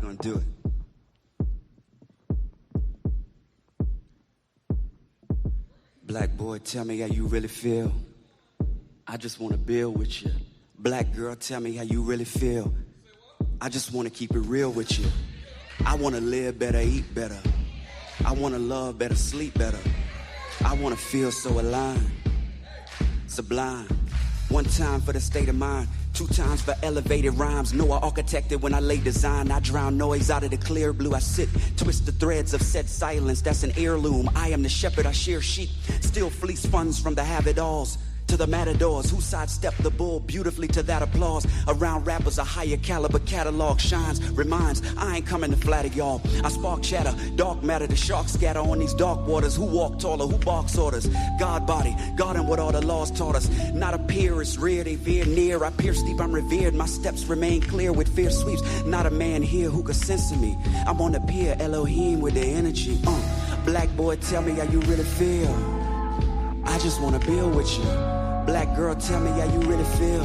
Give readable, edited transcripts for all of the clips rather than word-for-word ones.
gonna do it. Black boy, tell me how you really feel. I just wanna build with you. Black girl, tell me how you really feel. I just wanna keep it real with you. I wanna live better, eat better. I wanna love better, sleep better. I wanna feel so aligned, sublime. One time for the state of mind, 2 times for elevated rhymes. Know I architected when I lay design. I drown noise out of the clear blue. I sit, twist the threads of said silence. That's an heirloom. I am the shepherd, I share sheep. Still fleece funds from the have-it-alls to the matadors who sidestep the bull beautifully to that applause. Around rappers a higher caliber catalog shines, reminds I ain't coming to flatter y'all. I spark chatter, dark matter, the sharks scatter on these dark waters. Who walk taller, who barks orders? God body, guarding what all the laws taught us. Not a peer, it's rear, they veer near. I pierce deep, I'm revered, my steps remain clear with fierce sweeps. Not a man here who could censor me. I'm on the pier, Elohim with the energy. Black boy, tell me how you really feel. I just wanna build with you. Black girl, tell me how you really feel.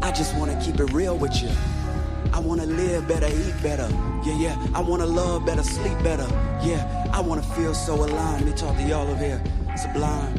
I just wanna keep it real with you. I wanna live better, eat better. Yeah. I wanna love better, sleep better. Yeah, I wanna feel so aligned. Let me talk to y'all over here. Sublime.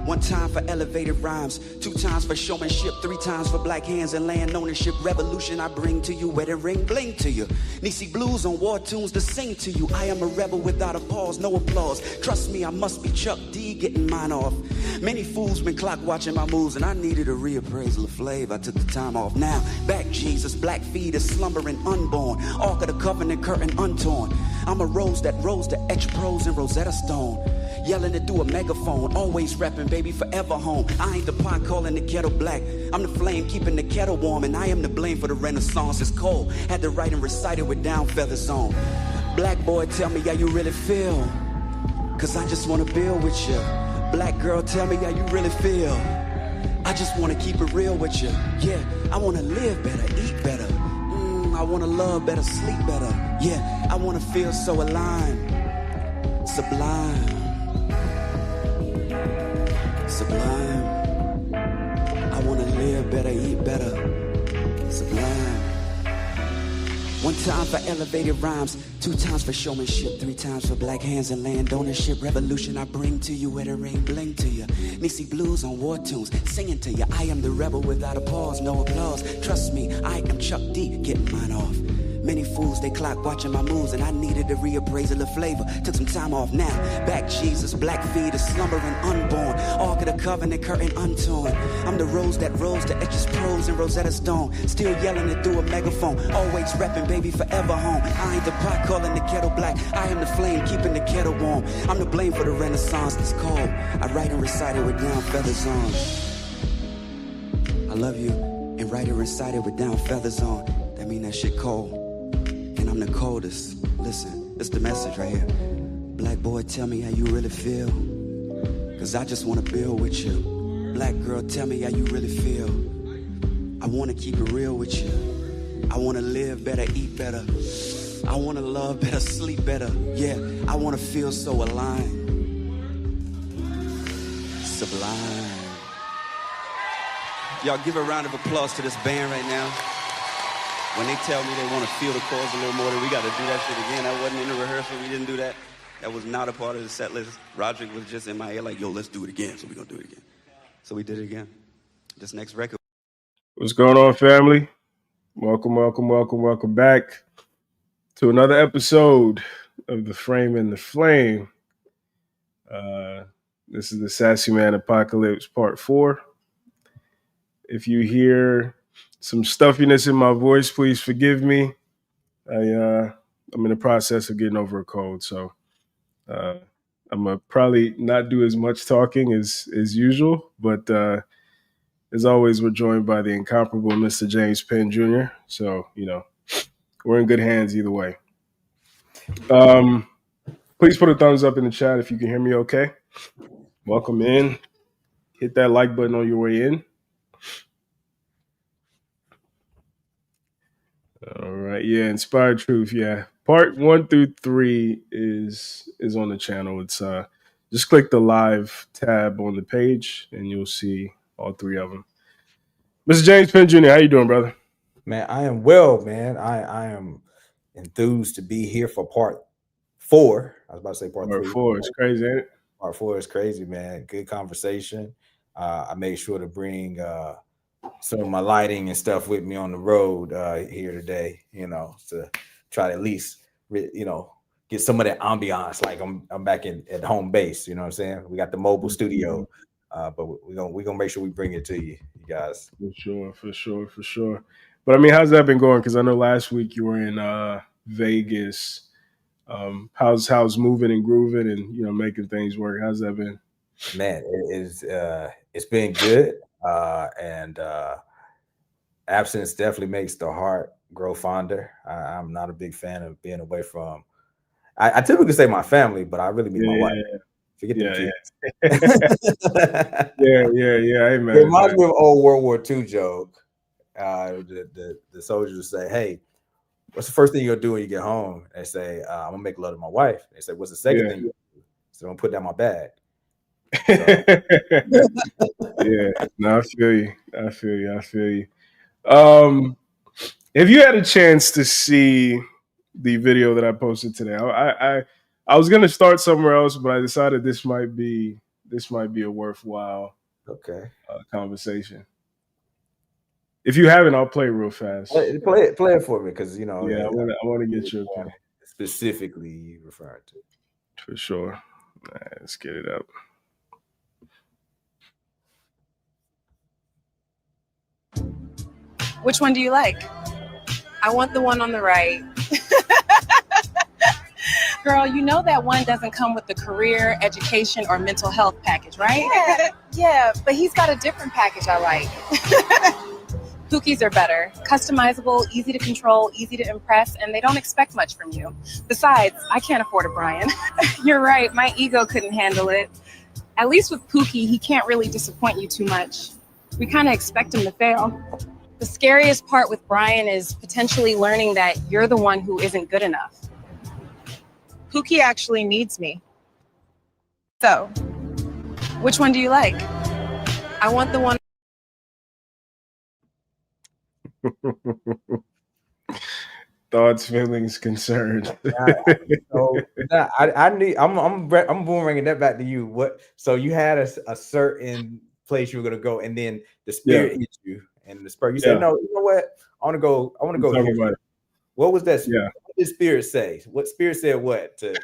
1 time for elevated rhymes, 2 times for showmanship, 3 times for black hands and land ownership. Revolution I bring to you, wedding ring bling to you. Nisi blues on war tunes to sing to you. I am a rebel without a pause, no applause. Trust me, I must be Chuck D getting mine off. Many fools been clock watching my moves and I needed a reappraisal of flavor. I took the time off. Now, back Jesus, black feet is slumbering unborn. Ark of the covenant curtain untorn. I'm a rose that rose to etch prose in Rosetta Stone. Yelling it through a megaphone, always repping, baby, forever home. I ain't the pot calling the kettle black. I'm the flame keeping the kettle warm, and I am to blame for the renaissance. It's cold, had to write and recite it with down feathers on. Black boy, tell me how you really feel, cause I just wanna build with you. Black girl, tell me how you really feel. I just wanna keep it real with you. Yeah, I wanna live better, eat better. I wanna love better, sleep better. Yeah, I wanna feel so aligned, sublime. Sublime. I wanna live better, eat better. Sublime. 1 time for elevated rhymes, 2 times for showmanship, 3 times for black hands and land ownership. Revolution I bring to you, wedding ring bling to you. Nisi blues on war tunes, singing to you. I am the rebel without a pause, no applause. Trust me, I am Chuck D getting mine off. Many fools, they clock watching my moves and I needed a reappraisal of flavor. Took some time off now. Back Jesus, black feet is slumbering unborn. Ark of the covenant curtain untorn. I'm the rose that rose to etch his prose in Rosetta Stone. Still yelling it through a megaphone. Always repping, baby, forever home. I ain't the pot calling the kettle black. I am the flame keeping the kettle warm. I'm to blame for the renaissance that's cold. I write and recite it with down feathers on. I love you and write and recite it with down feathers on. That mean that shit cold. And I'm the coldest. Listen, it's the message right here. Black boy, tell me how you really feel, cause I just wanna build with you. Black girl, tell me how you really feel. I wanna keep it real with you. I wanna live better, eat better. I wanna love better, sleep better. Yeah, I wanna feel so aligned. Sublime. Y'all give a round of applause to this band right now. When they tell me they want to feel the chords a little more, then we got to do that shit again. That wasn't in the rehearsal. We didn't do that. That was not a part of the set list. Roderick was just in my head like, yo, let's do it again. So we're going to do it again. So we did it again. This next record. What's going on, family? Welcome back to another episode of The Frame and the Flame. This is the Sassy Man Apocalypse Part 4. If you hear some stuffiness in my voice, please forgive me. I'm in the process of getting over a cold, so I'm gonna probably not do as much talking as usual. But as always, we're joined by the incomparable Mr. James Penn Jr. So we're in good hands either way. Please put a thumbs up in the chat if you can hear me okay. Welcome in. Hit that like button on your way in. All right, yeah, Inspired Truth, yeah. Part 1 through 3 is on the channel. It's just click the live tab on the page and you'll see all 3 of them. Mr. James Penn Jr., how you doing, brother? Man, I am well, man. I am enthused to be here for part 4. I was about to say part Part 3. 4 is crazy, ain't it? Part 4 is crazy, man. Good conversation. I made sure to bring some of my lighting and stuff with me on the road here today, to try to at least, get some of that ambiance. Like I'm back at home base, you know what I'm saying? We got the mobile studio, but we're gonna make sure we bring it to you guys. For sure. But I mean, how's that been going? Because I know last week you were in Vegas. How's moving and grooving and making things work? How's that been? Man, it's been good. And absence definitely makes the heart grow fonder. I'm not a big fan of being away from. I typically say my family, but I really mean my wife. Forget them kids. Yeah. Amen. It reminds me of old World War II joke. The soldiers would say, "Hey, what's the first thing you're gonna do when you get home?" They say, "I'm gonna make love to my wife." They say, "What's the second thing?" So I'm gonna put down my bag. Yeah, no, I feel you. If you had a chance to see the video that I posted today, I was gonna start somewhere else, but I decided this might be a worthwhile conversation. If you haven't, I'll play it real fast. Play it for me, because I want to get your opinion. Specifically, you referring to. For sure. All right, let's get it up. Which one do you like? I want the one on the right. Girl, you know that one doesn't come with the career, education, or mental health package, right? Yeah, but he's got a different package I like. Pookies are better. Customizable, easy to control, easy to impress, and they don't expect much from you. Besides, I can't afford a Brian. You're right, my ego couldn't handle it. At least with Pookie, he can't really disappoint you too much. We kind of expect him to fail. The scariest part with Brian is potentially learning that you're the one who isn't good enough. Pookie actually needs me. So, which one do you like? I want the one. Thoughts, feelings, concerns. I'm boomeranging that back to you. What? So you had a certain place you were gonna go, and then the spirit hit you, and the spirit. You said, "No, you know what? I want to go here." What was that? Yeah. What did spirit say? What spirit said? What to?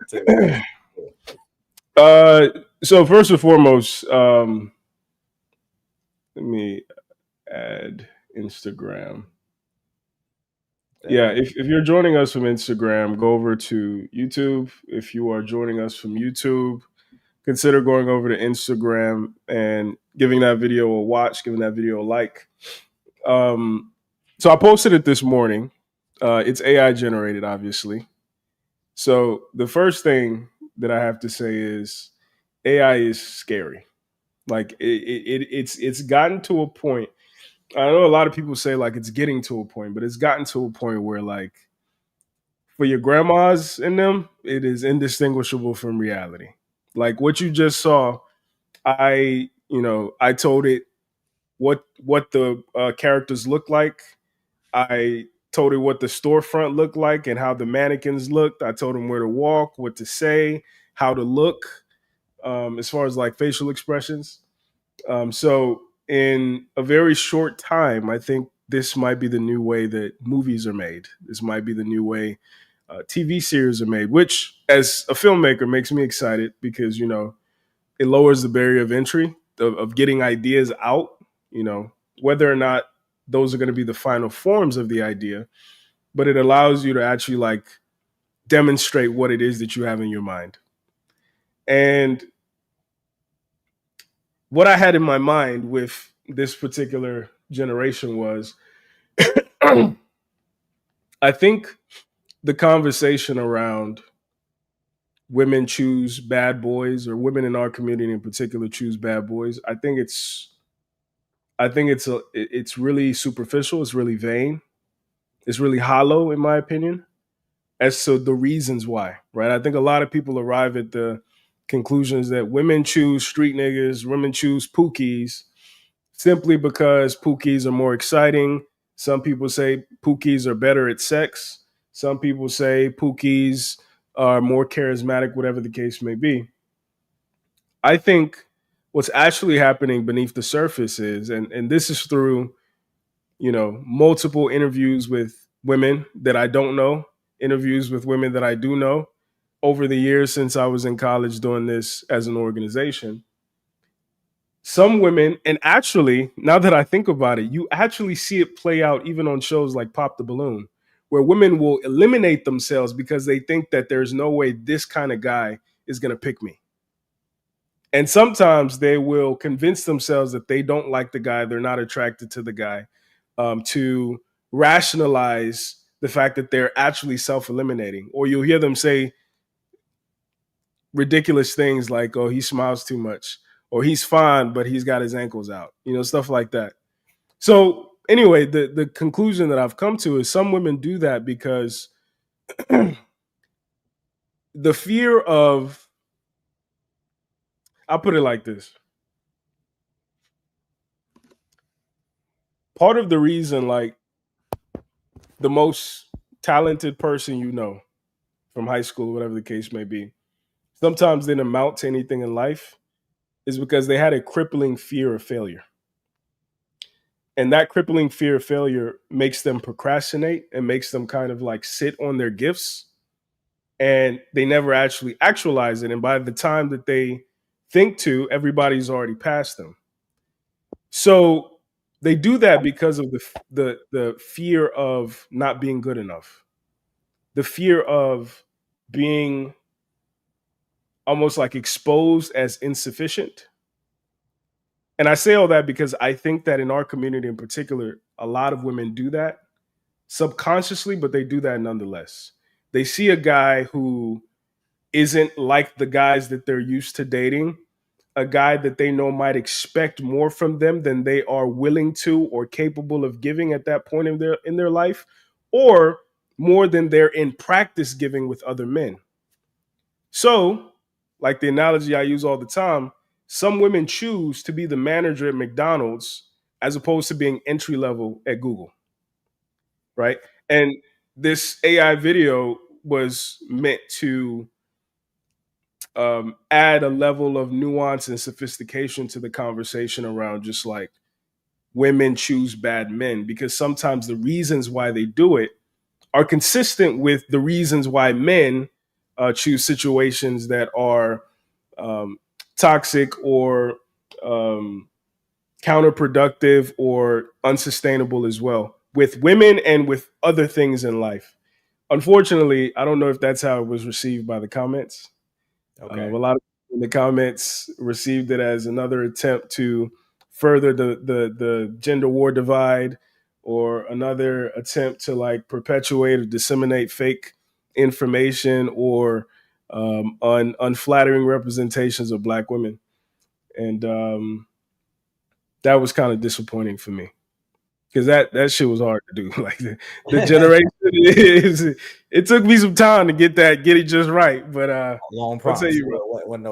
So first and foremost, let me add Instagram. Yeah, if you're joining us from Instagram, go over to YouTube. If you are joining us from YouTube, consider going over to Instagram and giving that video a watch, giving that video a like. So I posted it this morning. It's AI generated, obviously. So the first thing that I have to say is AI is scary. Like it's gotten to a point. I know a lot of people say like it's getting to a point, but it's gotten to a point where like for your grandmas in them, it is indistinguishable from reality. Like what you just saw, I told it what the characters look like. I told it what the storefront looked like and how the mannequins looked. I told them where to walk, what to say, how to look, as far as like facial expressions. So in a very short time, I think this might be the new way that movies are made. This might be the new way TV series are made, which as a filmmaker makes me excited because, it lowers the barrier of entry of getting ideas out, whether or not those are going to be the final forms of the idea, but it allows you to actually like demonstrate what it is that you have in your mind. And what I had in my mind with this particular generation was I think the conversation around women choose bad boys, or women in our community in particular choose bad boys. I think it's really superficial. It's really vain. It's really hollow, in my opinion, as to the reasons why. Right? I think a lot of people arrive at the conclusions that women choose street niggas, women choose pookies, simply because pookies are more exciting. Some people say pookies are better at sex. Some people say Pookies are more charismatic, whatever the case may be. I think what's actually happening beneath the surface is, and this is through, multiple interviews with women that I don't know, interviews with women that I do know over the years since I was in college doing this as an organization. Some women, and actually, now that I think about it, you actually see it play out even on shows like Pop the Balloon, where women will eliminate themselves because they think that there's no way this kind of guy is going to pick me. And sometimes they will convince themselves that they don't like the guy, they're not attracted to the guy, to rationalize the fact that they're actually self-eliminating. Or you'll hear them say ridiculous things like, oh, he smiles too much, or he's fine, but he's got his ankles out, stuff like that. So anyway, the conclusion that I've come to is some women do that because the fear of, I'll put it like this. Part of the reason, like, the most talented person from high school, whatever the case may be, sometimes didn't amount to anything in life is because they had a crippling fear of failure. And that crippling fear of failure makes them procrastinate and makes them kind of like sit on their gifts, and they never actually actualize it. And by the time that they think to, everybody's already past them. So they do that because of the fear of not being good enough, the fear of being almost like exposed as insufficient. And I say all that because I think that in our community in particular, a lot of women do that subconsciously, but they do that nonetheless. They see a guy who isn't like the guys that they're used to dating, a guy that they know might expect more from them than they are willing to or capable of giving at that point in their life, or more than they're in practice giving with other men. So, like the analogy I use all the time, some women choose to be the manager at McDonald's as opposed to being entry level at Google, right? And this AI video was meant to add a level of nuance and sophistication to the conversation around just like women choose bad men, because sometimes the reasons why they do it are consistent with the reasons why men choose situations that are toxic or counterproductive or unsustainable as well, with women and with other things in life. Unfortunately, I don't know if that's how it was received by the comments. Okay. A lot of people in the comments received it as another attempt to further the gender war divide, or another attempt to like perpetuate or disseminate fake information, or unflattering representations of Black women. And that was kind of disappointing for me, because that shit was hard to do. Like the generation is, it took me some time to get it just right. But long I'll prompts. tell you, wasn't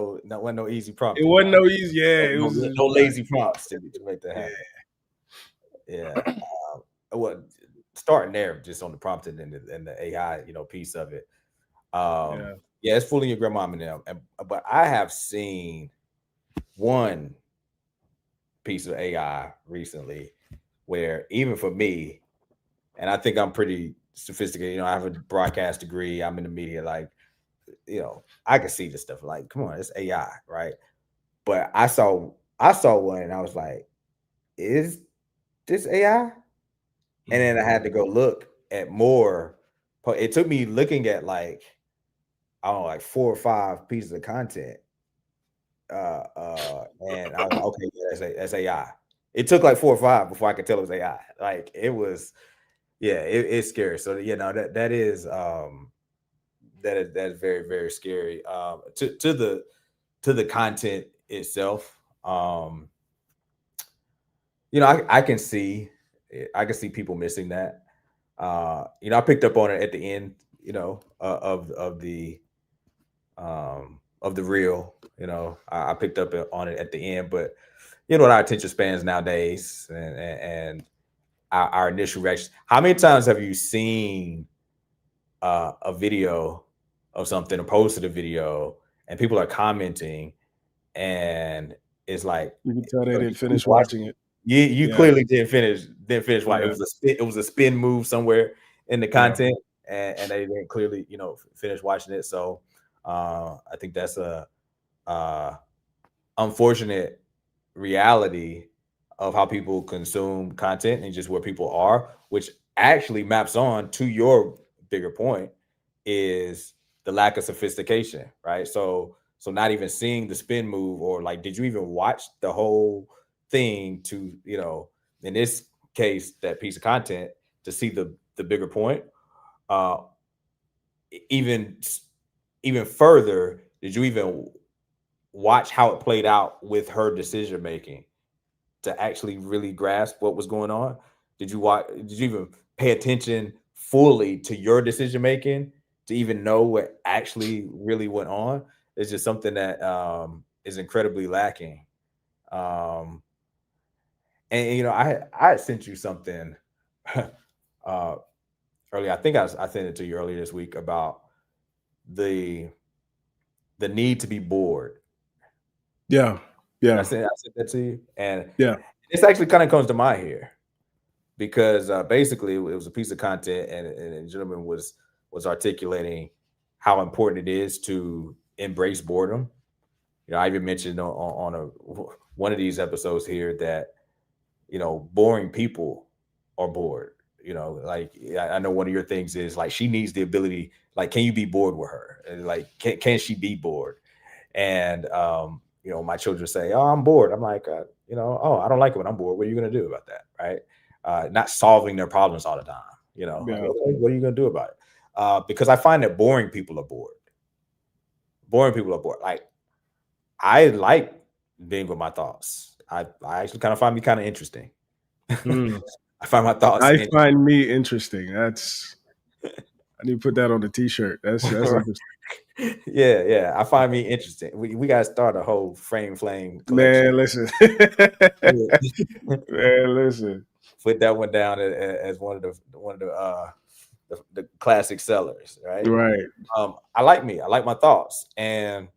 no easy prompt. it wasn't no easy. Yeah, it was no lazy prompts to make that happen. Yeah. Well, starting there, just on the prompting and the AI, piece of it. Yeah, it's fooling your grandmama now. But I have seen one piece of AI recently where even for me, and I think I'm pretty sophisticated, I have a broadcast degree, I'm in the media, like, I can see this stuff, like, come on, it's AI, right? But I saw one and I was like, is this AI? And then I had to go look at more. It took me looking at like 4 or 5 pieces of content. And I was like, okay, yeah, that's AI. It took like 4 or 5 before I could tell it was AI. Like it was, yeah, it's scary. So that is very, very scary. To the content itself. I can see people missing that. I picked up on it at the end, of the reel. I picked up on it at the end, but our attention spans nowadays and our initial reaction. How many times have you seen a video of something or posted a video and people are commenting, and it's like You can tell they didn't finish watch watching it. You Yeah. clearly didn't finish watching. Yeah. It was a spin move somewhere in the Yeah. content, and they didn't clearly finish watching it. So I think that's a unfortunate reality of how people consume content and just where people are, which actually maps on to your bigger point, is the lack of sophistication, right? So not even seeing the spin move, or like, did you even watch the whole thing to, in this case, that piece of content, to see the bigger point? Even further, did you even watch how it played out with her decision making to actually really grasp what was going on? Did you even pay attention fully to your decision making to even know what actually really went on? It's just something that is incredibly lacking. And I had sent you something earlier. I think I sent it to you earlier this week about the need to be bored. Yeah. I sent that to you, and yeah, this actually kind of comes to mind here, because basically it was a piece of content, and a gentleman was articulating how important it is to embrace boredom. I even mentioned on one of these episodes here that boring people are bored. Like, I know one of your things is like, she needs the ability, like, can you be bored with her? And like, can she be bored? And my children say, "Oh, I'm bored." I'm like, "Oh, I don't like it when I'm bored. What are you going to do about that?" Right? Not solving their problems all the time. Like, okay, what are you going to do about it? Because I find that boring people are bored. Boring people are bored. Like, I like being with my thoughts. I actually kind of find me kind of interesting. I find my thoughts. I find me interesting. That's, I need to put that on the t-shirt. That's interesting. Yeah. I find me interesting. We got to start a whole flame collection. Man, listen. Man, listen. Put that one down as one of the classic sellers, right? Right. I like me. I like my thoughts, and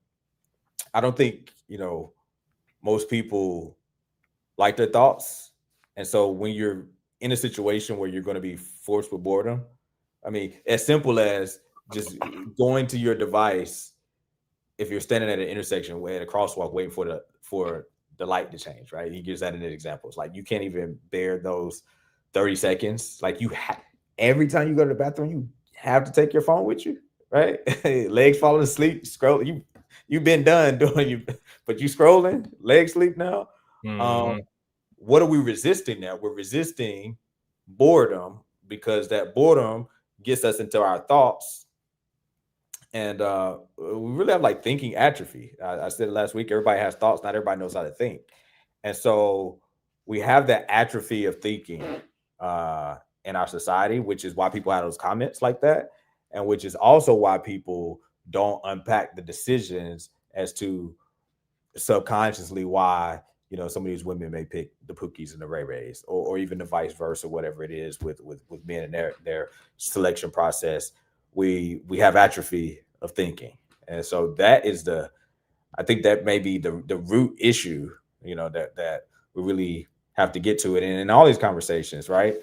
I don't think most people like their thoughts. And so when you're in a situation where you're going to be forced with boredom, I mean, as simple as just going to your device, if you're standing at an intersection, at a crosswalk, waiting for the light to change, right? He gives that in the examples. Like, you can't even bear those 30 seconds. Like, every time you go to the bathroom, you have to take your phone with you, right? Legs falling asleep, scroll. You've been done doing you, but you scrolling, legs sleep now. What are we resisting now? We're resisting boredom, because that boredom gets us into our thoughts. And we really have like thinking atrophy. I said last week, everybody has thoughts. Not everybody knows how to think. And so we have that atrophy of thinking in our society, which is why people have those comments like that. And which is also why people don't unpack the decisions as to subconsciously why some of these women may pick the Pookies and the Ray Rays, or even the vice versa, whatever it is with men and their selection process. We have atrophy of thinking, and so that is I think that may be the root issue, that we really have to get to it. And in all these conversations, right,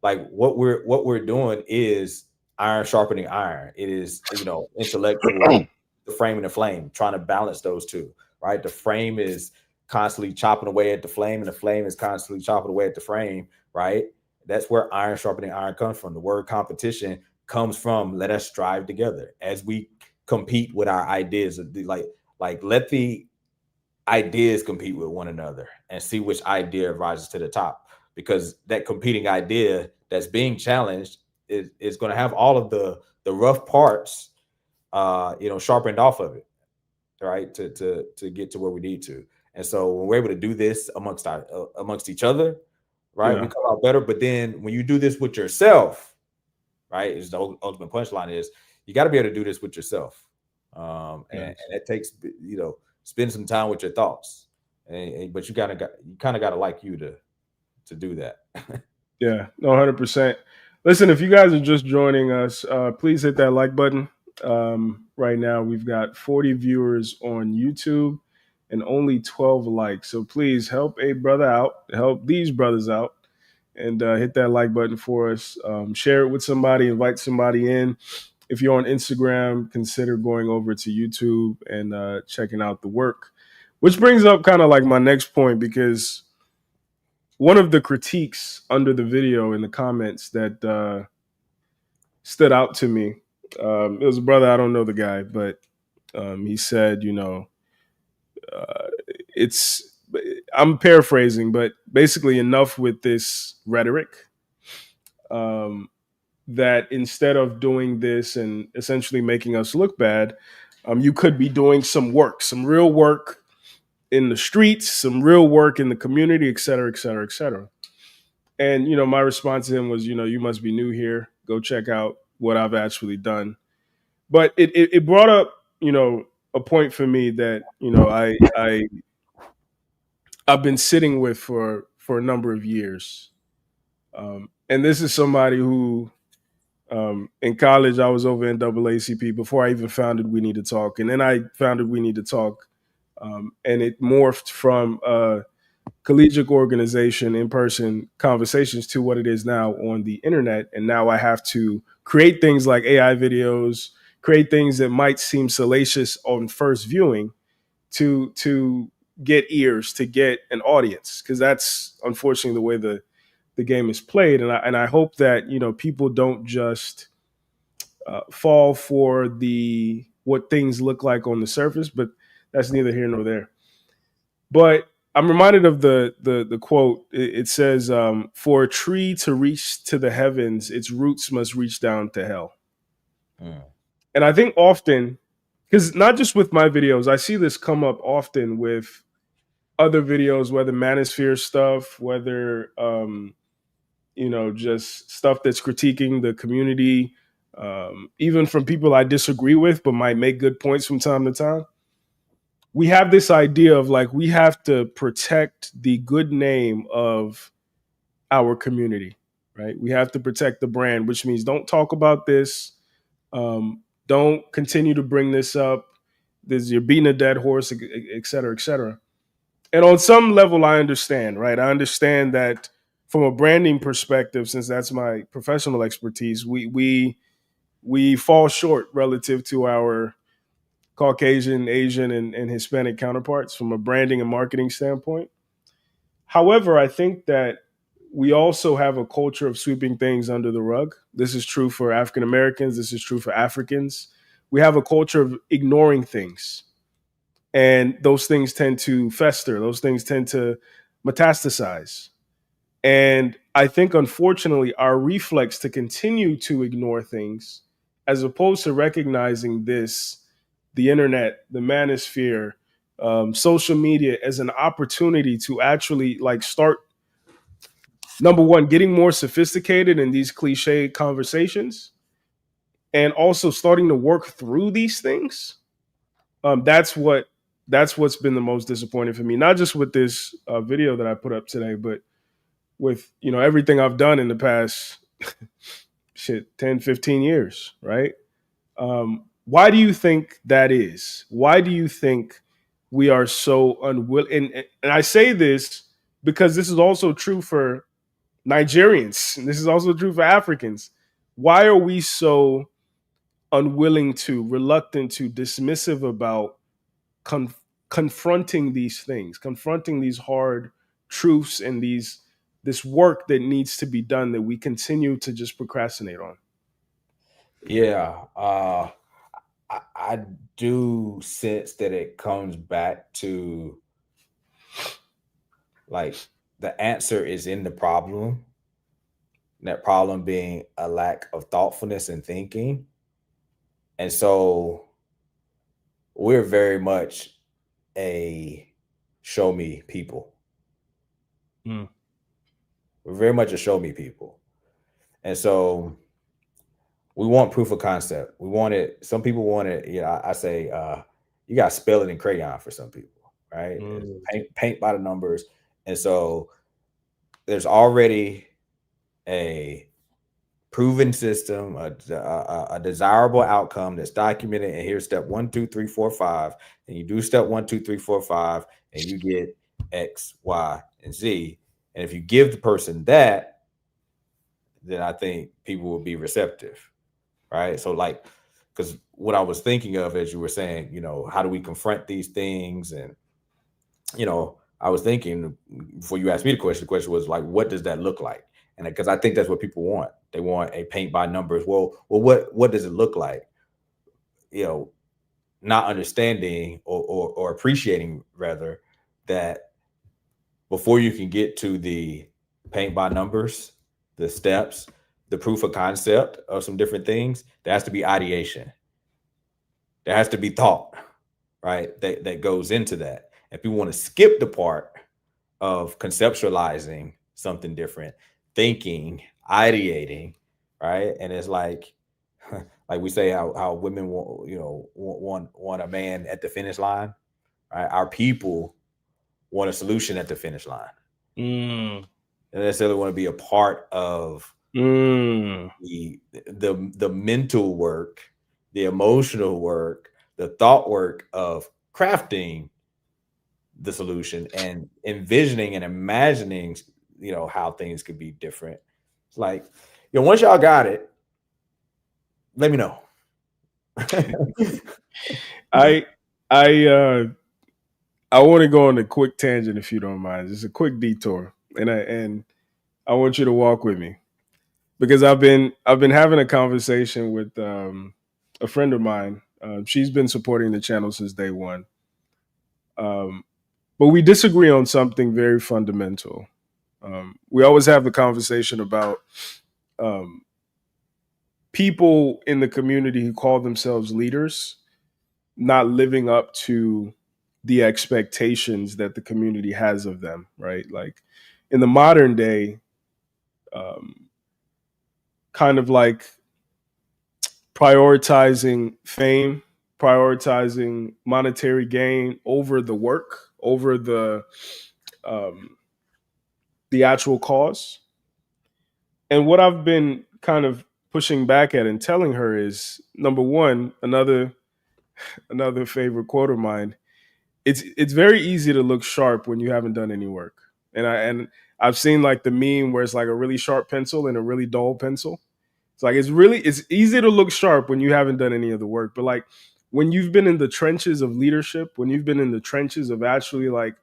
like what we're doing is iron sharpening iron. It is intellectual, the frame and the flame, trying to balance those two, right? The frame is constantly chopping away at the flame, and the flame is constantly chopping away at the frame, right? That's where iron sharpening iron comes from. The word competition comes from, let us strive together as we compete with our ideas. Like let the ideas compete with one another and see which idea rises to the top, because that competing idea that's being challenged is going to have all of the rough parts sharpened off of it, right, to get to where we need to. And so when we're able to do this amongst each other, right, we come out better. But then when you do this with yourself, right, is the ultimate punchline is you got to be able to do this with yourself. And it takes, spend some time with your thoughts, but you kind of got to like you to do that. Yeah, no, 100%. Listen, if you guys are just joining us, please hit that like button. Right now, we've got 40 viewers on YouTube and only 12 likes. So please help a brother out, help these brothers out, and hit that like button for us. Share it with somebody, invite somebody in. If you're on Instagram, consider going over to YouTube and checking out the work. Which brings up kind of like my next point, because one of the critiques under the video in the comments that stood out to me, it was a brother, I don't know the guy, but he said, it's, I'm paraphrasing, but basically enough with this rhetoric. That instead of doing this and essentially making us look bad, you could be doing some work, some real work in the streets, some real work in the community, et cetera, et cetera, et cetera. And, my response to him was, you must be new here. Go check out what I've actually done. But it brought up, a point for me that, I've been sitting with for a number of years. And this is somebody who, in college, I was over in NAACP before I even founded We Need to Talk. And then I founded We Need to Talk. And it morphed from collegiate organization, in-person conversations, to what it is now on the internet. And now I have to create things like AI videos, create things that might seem salacious on first viewing to get ears, to get an audience, because that's unfortunately the way the game is played. And I hope that, people don't just fall for what things look like on the surface, but that's neither here nor there. But I'm reminded of the quote. It says, "For a tree to reach to the heavens, its roots must reach down to hell." And I think often, because not just with my videos, I see this come up often with other videos, whether manosphere stuff, whether just stuff that's critiquing the community, even from people I disagree with but might make good points from time to time. We have this idea of like, we have to protect the good name of our community, right? We have to protect the brand, which means don't talk about this. Don't continue to bring this up. You're beating a dead horse, et cetera, et cetera. And on some level, I understand, right? I understand that from a branding perspective, since that's my professional expertise, we fall short relative to our Caucasian, Asian, and Hispanic counterparts from a branding and marketing standpoint. However, I think that we also have a culture of sweeping things under the rug. This is true for African Americans. This is true for Africans. We have a culture of ignoring things. And those things tend to fester. Those things tend to metastasize. And I think, unfortunately, our reflex to continue to ignore things, as opposed to recognizing the internet, the manosphere, social media, as an opportunity to actually start, number one, getting more sophisticated in these cliche conversations, and also starting to work through these things. That's what's been the most disappointing for me, not just with this video that I put up today, but with everything I've done in the past 10, 15 years, right? Why do you think that is? Why do you think we are so unwilling? And I say this because this is also true for Nigerians, and this is also true for Africans. Why are we so unwilling to, reluctant to, dismissive about confronting these things, confronting these hard truths and this work that needs to be done that we continue to just procrastinate on? Yeah, I do sense that it comes back to like the answer is in the problem. That problem being a lack of thoughtfulness and thinking. And so we're very much a show me people. We're very much a show me people. And so we want proof of concept. We want it. Some people want it. I say you got to spell it in crayon for some people, right? Paint by the numbers. And so there's already a proven system, a desirable outcome that's documented. And here's step 1, 2, 3, 4, 5. And you do step 1, 2, 3, 4, 5, and you get X, Y, and Z. And if you give the person that, then I think people will be receptive, right? So like, because what I was thinking of as you were saying, how do we confront these things? And, I was thinking before you asked me the question was like, what does that look like? And because I think that's what people want. They want a paint by numbers. Well, what does it look like? Not understanding or appreciating rather that before you can get to the paint by numbers, the steps, the proof of concept of some different things, there has to be ideation. There has to be thought, right? That goes into that. And people want to skip the part of conceptualizing something different, thinking, ideating, right? And it's like we say how women want a man at the finish line, right? Our people want a solution at the finish line. And they necessarily want to be a part of the mental work, the emotional work, the thought work of crafting the solution and envisioning and imagining, how things could be different. It's like, once y'all got it, let me know. I want to go on a quick tangent if you don't mind. Just a quick detour, and I want you to walk with me because I've been having a conversation with a friend of mine. She's been supporting the channel since day one, but we disagree on something very fundamental. We always have the conversation about people in the community who call themselves leaders not living up to the expectations that the community has of them, right? Like in the modern day, kind of like prioritizing fame, prioritizing monetary gain over the work, over the actual cause. And what I've been kind of pushing back at and telling her is, number one, another favorite quote of mine. It's very easy to look sharp when you haven't done any work. And I've seen like the meme where it's like a really sharp pencil and a really dull pencil. It's like it's easy to look sharp when you haven't done any of the work. But like when you've been in the trenches of leadership, when you've been in the trenches of actually like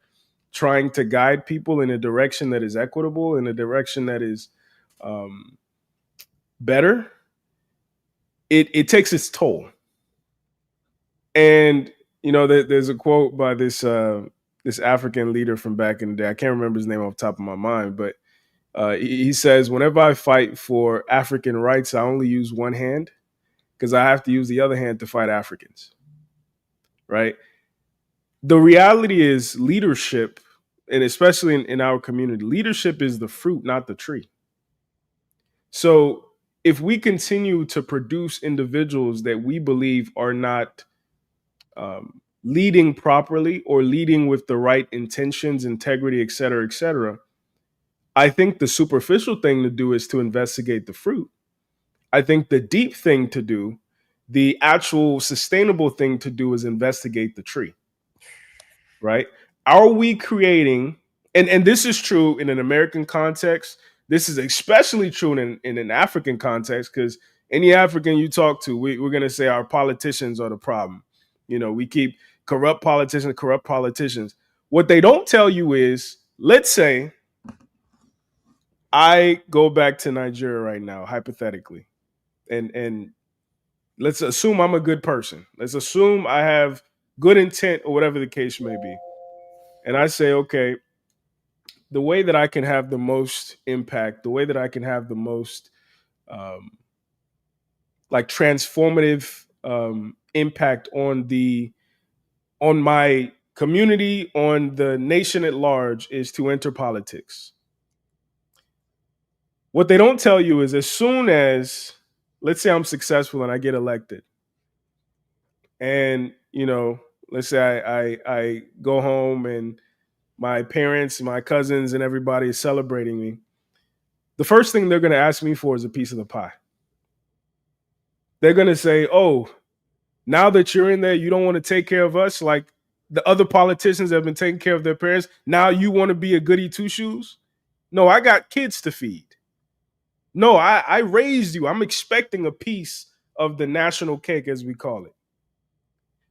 trying to guide people in a direction that is equitable, in a direction that is better, it takes its toll. And there's a quote by this African leader from back in the day. I can't remember his name off the top of my mind, but he says, "Whenever I fight for African rights, I only use one hand because I have to use the other hand to fight Africans." Right? The reality is leadership, and especially in our community, leadership is the fruit, not the tree. So if we continue to produce individuals that we believe are not leading properly or leading with the right intentions, integrity, et cetera, I think the superficial thing to do is to investigate the fruit. I think the deep thing to do, the actual sustainable thing to do, is investigate the tree. Right? Are we creating, and this is true in an American context, this is especially true in an African context, because any African you talk to, we're going to say our politicians are the problem. We keep corrupt politicians. What they don't tell you is, let's say I go back to Nigeria right now, hypothetically, and let's assume I'm a good person. Let's assume I have good intent or whatever the case may be. And I say, okay, the way that I can have the most impact, the way that I can have the most like transformative impact on my community, on the nation at large, is to enter politics. What they don't tell you is, as soon as, let's say I'm successful and I get elected, and let's say I go home and my parents, my cousins, and everybody is celebrating me, the first thing they're going to ask me for is a piece of the pie. They're going to say, oh, now that you're in there, you don't want to take care of us like the other politicians have been taking care of their parents. Now you want to be a goody two shoes? No, I got kids to feed. No, I raised you. I'm expecting a piece of the national cake, as we call it.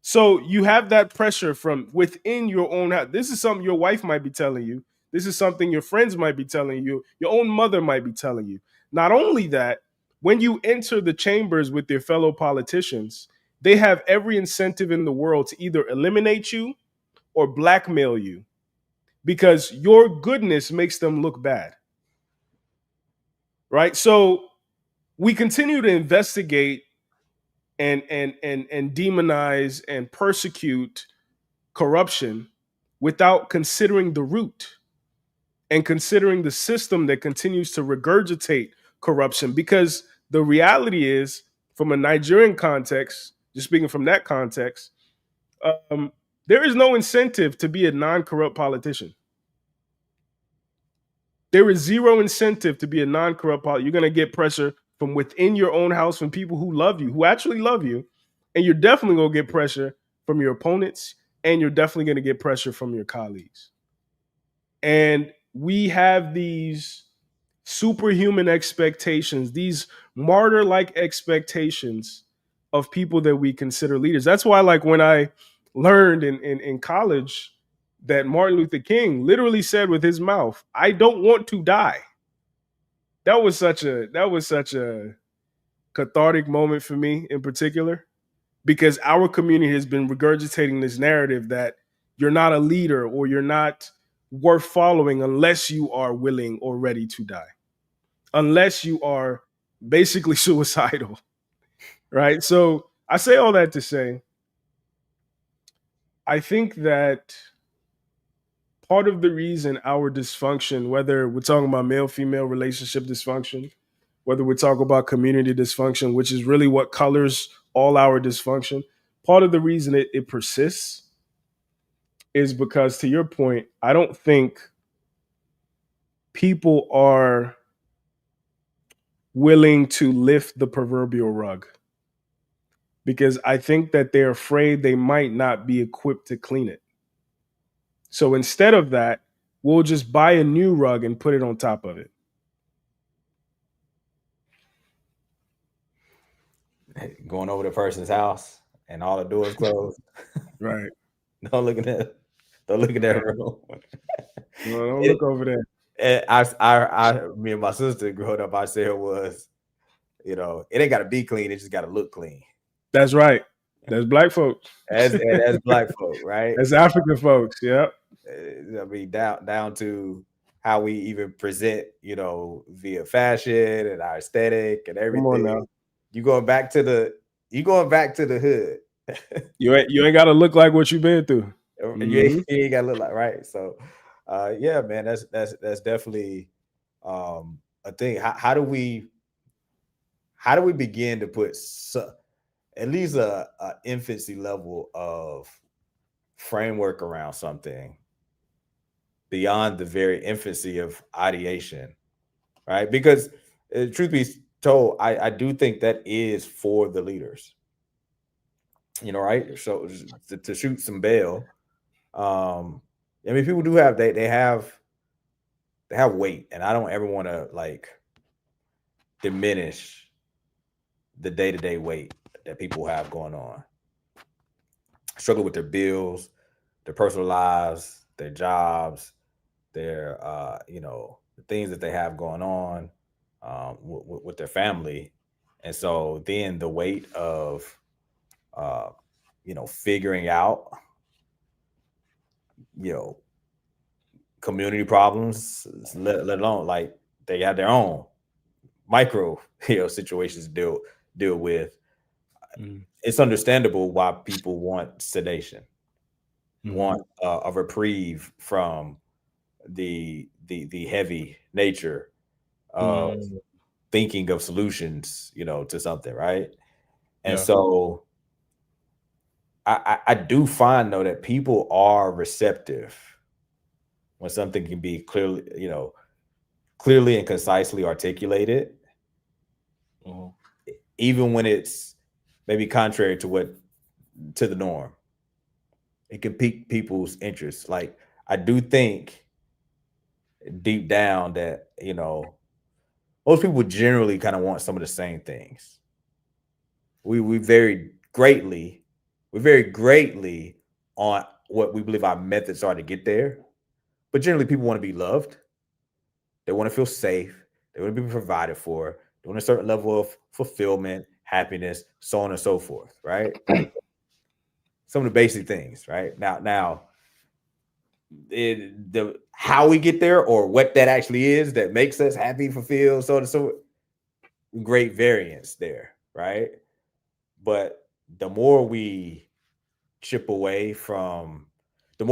So you have that pressure from within your own house. This is something your wife might be telling you. This is something your friends might be telling you. Your own mother might be telling you. Not only that, when you enter the chambers with your fellow politicians, they have every incentive in the world to either eliminate you or blackmail you because your goodness makes them look bad. Right? So we continue to investigate and demonize and persecute corruption without considering the root and considering the system that continues to regurgitate corruption. Because the reality is, from a Nigerian context, just speaking from that context, there is no incentive to be a non-corrupt politician. There is zero incentive to be a non-corrupt politician. You're going to get pressure from within your own house from people who love you, who actually love you. And you're definitely going to get pressure from your opponents, and you're definitely going to get pressure from your colleagues. And we have these superhuman expectations, these martyr-like expectations of people that we consider leaders. That's why, like, when I learned in college that Martin Luther King literally said with his mouth, "I don't want to die." That was such a cathartic moment for me in particular, because our community has been regurgitating this narrative that you're not a leader or you're not worth following unless you are willing or ready to die, unless you are basically suicidal, right? So I say all that to say, I think that part of the reason our dysfunction, whether we're talking about male-female relationship dysfunction, whether we're talking about community dysfunction, which is really what colors all our dysfunction, part of the reason it persists is because, to your point, I don't think people are willing to lift the proverbial rug, because I think that they're afraid they might not be equipped to clean it. So instead of that, we'll just buy a new rug and put it on top of it. Going over the person's house and all the doors closed. Right. Don't look at that. Don't look at that room. No, don't look over there. And me and my sister growing up, I said was, it ain't got to be clean. It just got to look clean. That's right. That's black folks. That's black folk, right? That's African folks. Yep. I mean, down to how we even present, via fashion and our aesthetic and everything. Come on now. You going back to the hood. You ain't got to look like what you've been through. You ain't got to look like, right. So, yeah, man, that's definitely a thing. How do we begin to put at least a infancy level of framework around something beyond the very infancy of ideation, right? Because truth be told, I do think that is for the leaders, right? So to shoot some bail, I mean, people do have they have weight, and I don't ever want to like diminish the day-to-day weight that people have going on. Struggle with their bills, their personal lives, their jobs, their the things that they have going on with their family. And so then the weight of figuring out community problems, let alone like they have their own micro situations to deal with. It's understandable why people want sedation, want a reprieve from the heavy nature of thinking of solutions, to something, right? And so I do find though that people are receptive when something can be clearly and concisely articulated, even when it's maybe contrary to the norm. It can pique people's interest. Like, I do think deep down that, most people generally kind of want some of the same things. We vary greatly on what we believe our methods are to get there. But generally, people want to be loved. They want to feel safe. They want to be provided for. They want a certain level of fulfillment, happiness, so on and so forth, right? Like, some of the basic things, right? Now, how we get there or what that actually is that makes us happy, fulfilled, so on and so forth, great variance there, right? But the more we chip away from the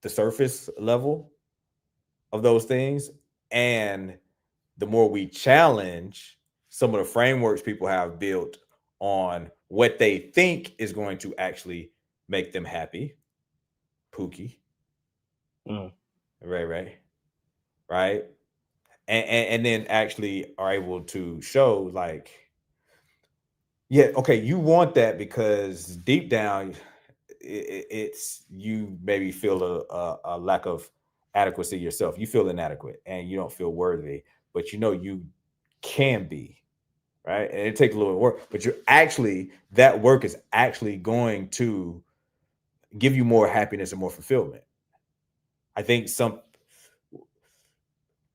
surface level of those things, and the more we challenge some of the frameworks people have built on what they think is going to actually make them happy, Pookie, right, and then actually are able to show, like, yeah, okay, you want that because deep down, it's you maybe feel a lack of adequacy yourself. You feel inadequate and you don't feel worthy, but you can be, right? And it takes a little work, but that work is actually going to give you more happiness and more fulfillment. I think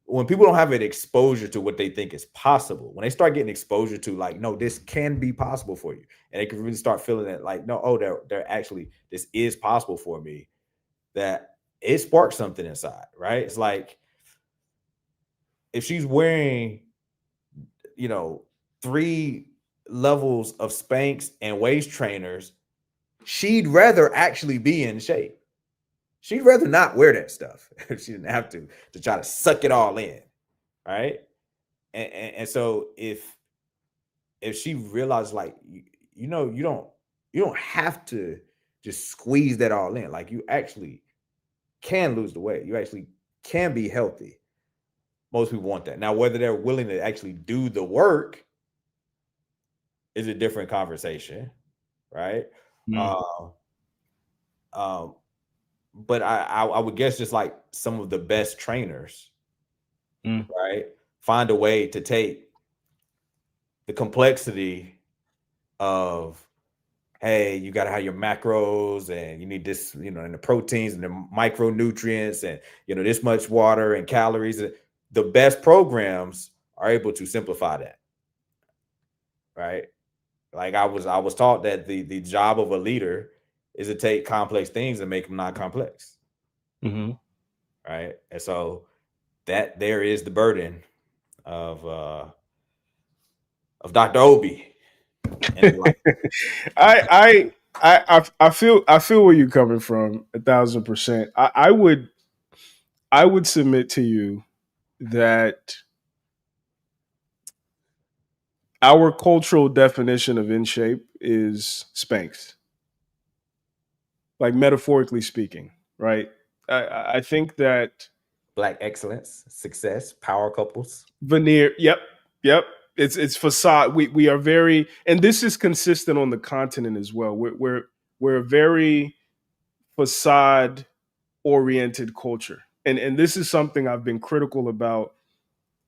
when people don't have an exposure to what they think is possible, when they start getting exposure to, like, no, this can be possible for you, and they can really start feeling that, like, no, oh, they're actually, this is possible for me, that it sparks something inside, right? It's like, if she's wearing, 3 levels of Spanx and waist trainers, she'd rather actually be in shape. She'd rather not wear that stuff if she didn't have to try to suck it all in, right? And so if she realized, like, you don't have to just squeeze that all in. Like, you actually can lose the weight. You actually can be healthy. Most people want that. Now, whether they're willing to actually do the work is a different conversation, right? But I would guess just like some of the best trainers, right, find a way to take the complexity of, hey, you got to have your macros, and you need this, and the proteins and the micronutrients, and this much water and calories. The best programs are able to simplify that, right? Like, I was taught that the job of a leader is to take complex things and make them not complex. Right. And so that there is the burden of Dr. Obi. I feel where you're coming from 1,000%. I would submit to you that our cultural definition of in shape is Spanx, like, metaphorically speaking, right? I think that Black excellence, success, power couples, veneer. Yep. It's facade. We are very, and this is consistent on the continent as well. We're a very facade oriented culture, and this is something I've been critical about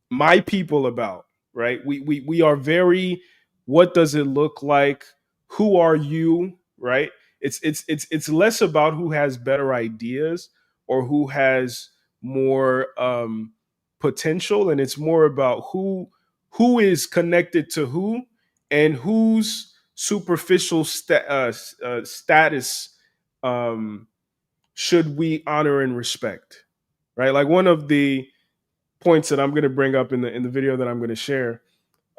my people about. Right? We are very. What does it look like? Who are you? Right? It's less about who has better ideas or who has more potential, and it's more about who is connected to who, and whose superficial status should we honor and respect, right? Like, one of the points that I'm going to bring up in the video that I'm going to share,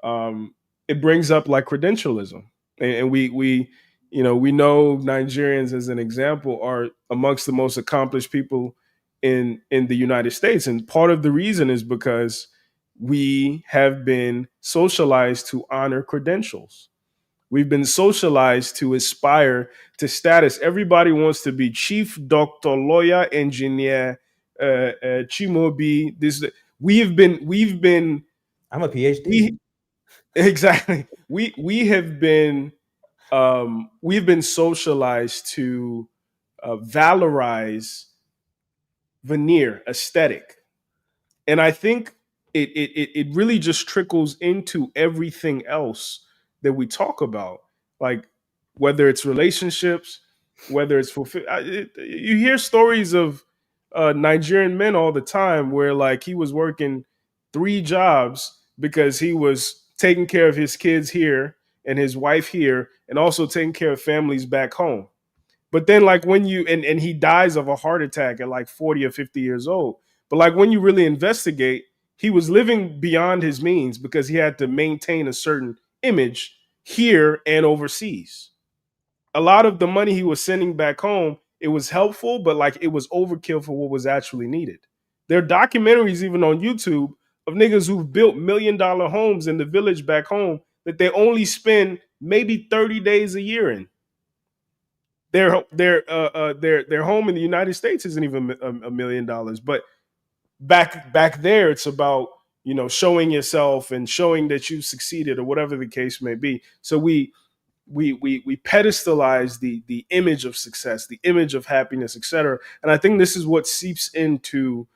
it brings up, like, credentialism, and we know Nigerians, as an example, are amongst the most accomplished people in the United States, and part of the reason is because we have been socialized to honor credentials. We've been socialized to aspire to status. Everybody wants to be chief, doctor, lawyer, engineer, Chimobi. This we've been. I'm a PhD. Exactly. We have been we've been socialized to valorize veneer aesthetic, and I think it really just trickles into everything else that we talk about, like whether it's relationships, whether it's you hear stories of Nigerian men all the time where like he was working 3 jobs because he was taking care of his kids here and his wife here and also taking care of families back home. But then like when you and he dies of a heart attack at like 40 or 50 years old. But like when you really investigate, he was living beyond his means because he had to maintain a certain image here and overseas. A lot of the money he was sending back home, it was helpful, but like it was overkill for what was actually needed. There are documentaries even on YouTube of niggas who've built $1 million homes in the village back home that they only spend maybe 30 days a year in. Their home in the United States isn't even $1 million, but back there it's about showing yourself and showing that you succeeded or whatever the case may be. So we pedestalize the image of success, the image of happiness, etc. And I think this is what seeps into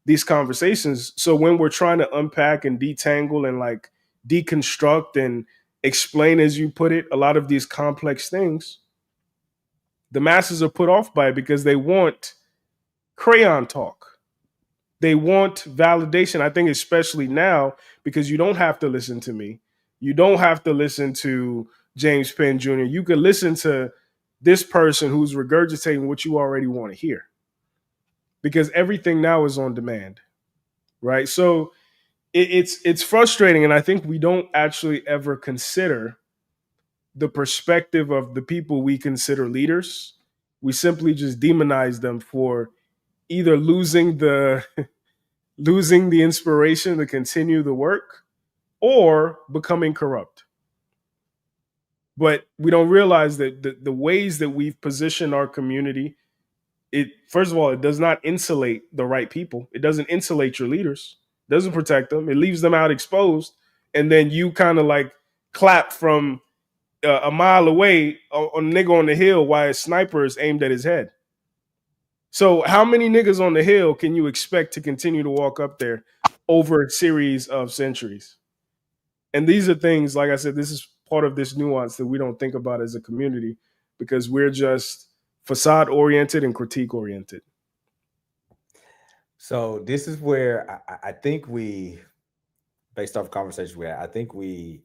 these conversations. So when we're trying to unpack and detangle and like deconstruct and explain, as you put it, a lot of these complex things, the masses are put off by it because they want crayon talk. They want validation. I think especially now because you don't have to listen to me. You don't have to listen to James Penn Jr. You can listen to this person who's regurgitating what you already want to hear. Because everything now is on demand, right? So it's frustrating, and I think we don't actually ever consider the perspective of the people we consider leaders. We simply just demonize them for either losing the losing the inspiration to continue the work or becoming corrupt. But we don't realize that the ways that we've positioned our community, it first of all, it does not insulate the right people. It doesn't insulate your leaders. It doesn't protect them. It leaves them out exposed. And then you kind of like clap from a mile away on a nigga on the hill while a sniper is aimed at his head. So how many niggas on the hill can you expect to continue to walk up there over a series of centuries? And these are things, like I said, this is part of this nuance that we don't think about as a community because we're just facade oriented and critique oriented. So this is where I think we, based off conversations we had, I think we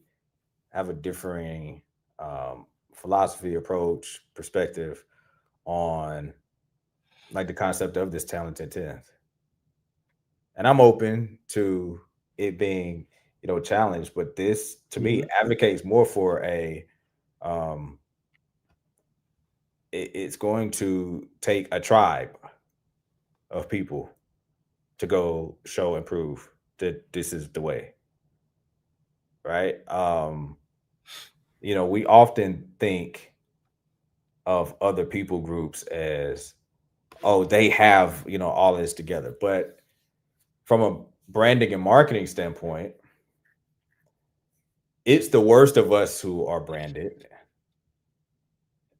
have a differing philosophy, approach, perspective on like the concept of this talented 10th. And I'm open to it being, challenged, but this to me advocates more for a it's going to take a tribe of people to go show and prove that this is the way. Right? We often think of other people groups as, oh, they have, all this together. But from a branding and marketing standpoint, it's the worst of us who are branded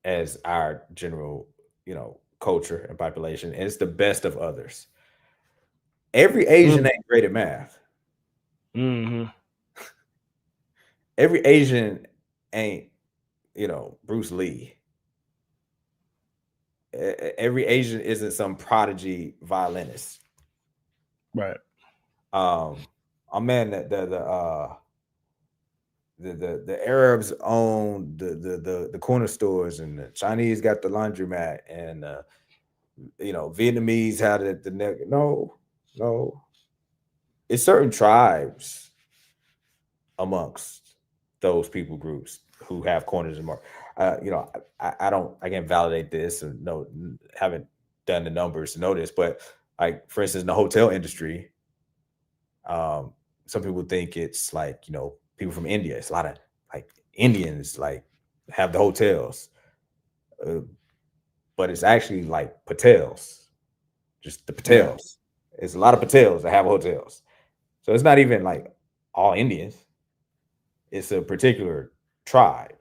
as our general, culture and population. And it's the best of others. Every Asian ain't great at math. Mm-hmm. Every Asian ain't, Bruce Lee. Every Asian isn't some prodigy violinist. Right. Man, the Arabs own the corner stores, and the Chinese got the laundromat, and Vietnamese had the neck. No, it's certain tribes amongst those people groups who have corners and more. I can't validate this, and haven't done the numbers to know this, but like for instance, in the hotel industry, some people think it's like people from India. It's a lot of like Indians like have the hotels, but it's actually like Patels, just the Patels. It's a lot of Patels that have hotels. So it's not even like all Indians. It's a particular tribe,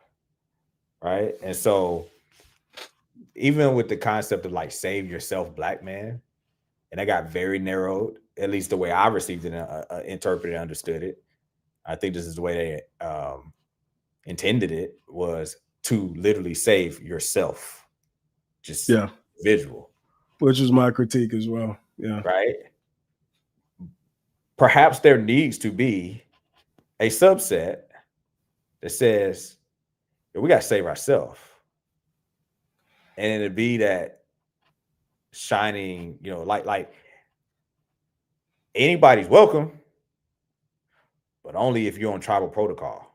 right? And so even with the concept of like save yourself, black man, and that got very narrowed, at least the way I received it, interpreted, understood it. I think this is the way they intended it, was to literally save yourself, just individual. Which is my critique as well. Yeah. Right. Perhaps there needs to be a subset that says, we got to save ourselves. And it'd be that shining, like anybody's welcome, but only if you're on tribal protocol.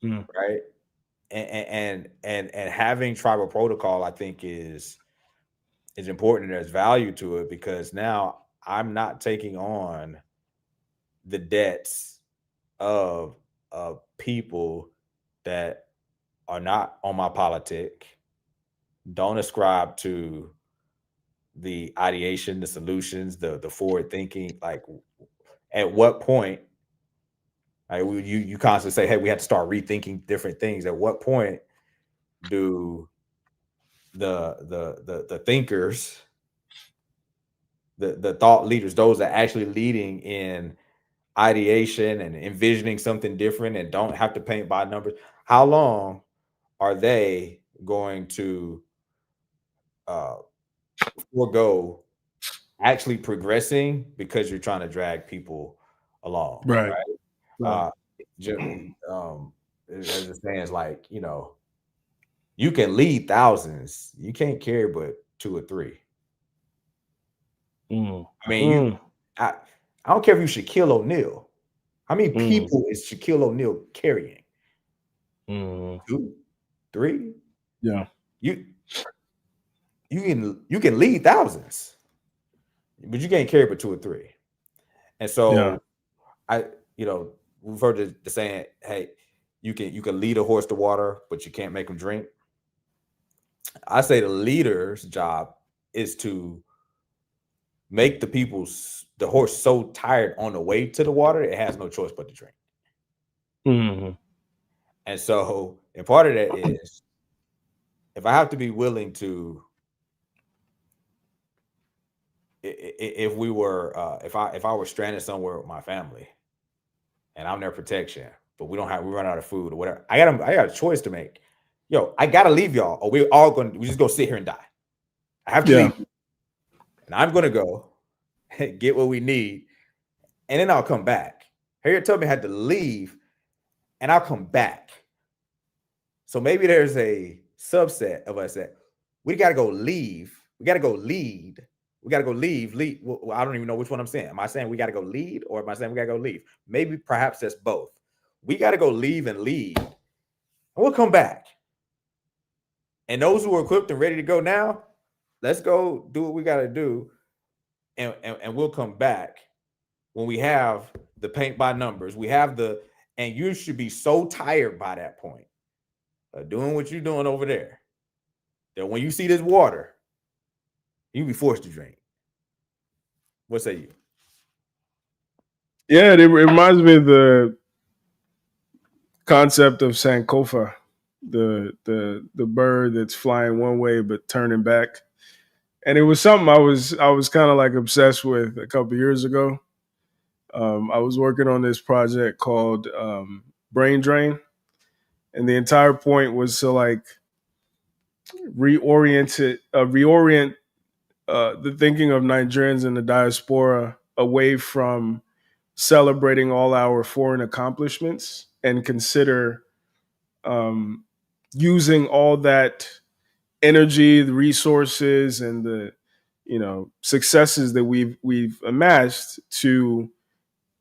Right. And having tribal protocol, I think is important. There's value to it, because now I'm not taking on the debts of people that are not on my politic, don't ascribe to the ideation, the solutions, the forward thinking. Like, at what point, you constantly say, hey, we have to start rethinking different things. At what point do the thinkers, the thought leaders, those that are actually leading in ideation and envisioning something different and don't have to paint by numbers, how long are they going to forego actually progressing because you're trying to drag people along? Right. As the saying is, like, you can lead thousands, you can't carry but 2 or 3. I mean, I don't care if you Shaquille O'Neal. How many people is Shaquille O'Neal carrying? 2, 3? Yeah. You can lead thousands, but you can't carry but 2 or 3. And so we've heard the saying, hey, you can lead a horse to water, but you can't make him drink. I say the leader's job is to make the horse so tired on the way to the water, it has no choice but to drink. And so, and part of that is, if I have to be willing to, if I were stranded somewhere with my family and I'm their protection, but we run out of food or whatever, I got a choice to make. I gotta leave y'all, or we just go sit here and die. I have to leave, and I'm gonna go get what we need, and then I'll come back. Harriet Tubman had to leave, and I'll come back. So maybe there's a subset of us that we got to go leave. We got to go lead. We got to go leave. Well, I don't even know which one I'm saying. Am I saying we got to go lead, or am I saying we got to go leave? Maybe perhaps that's both. We got to go leave and lead, and we'll come back. And those who are equipped and ready to go now, let's go do what we got to do. And we'll come back when we have the paint by numbers. And you should be so tired by that point of doing what you're doing over there that when you see this water, you'll be forced to drink. What say you? Yeah, it reminds me of the concept of Sankofa, the bird that's flying one way but turning back. And it was something I was kind of like obsessed with a couple of years ago. I was working on this project called Brain Drain, and the entire point was to like reorient the thinking of Nigerians in the diaspora away from celebrating all our foreign accomplishments and consider using all that energy, the resources, and the successes that we've amassed to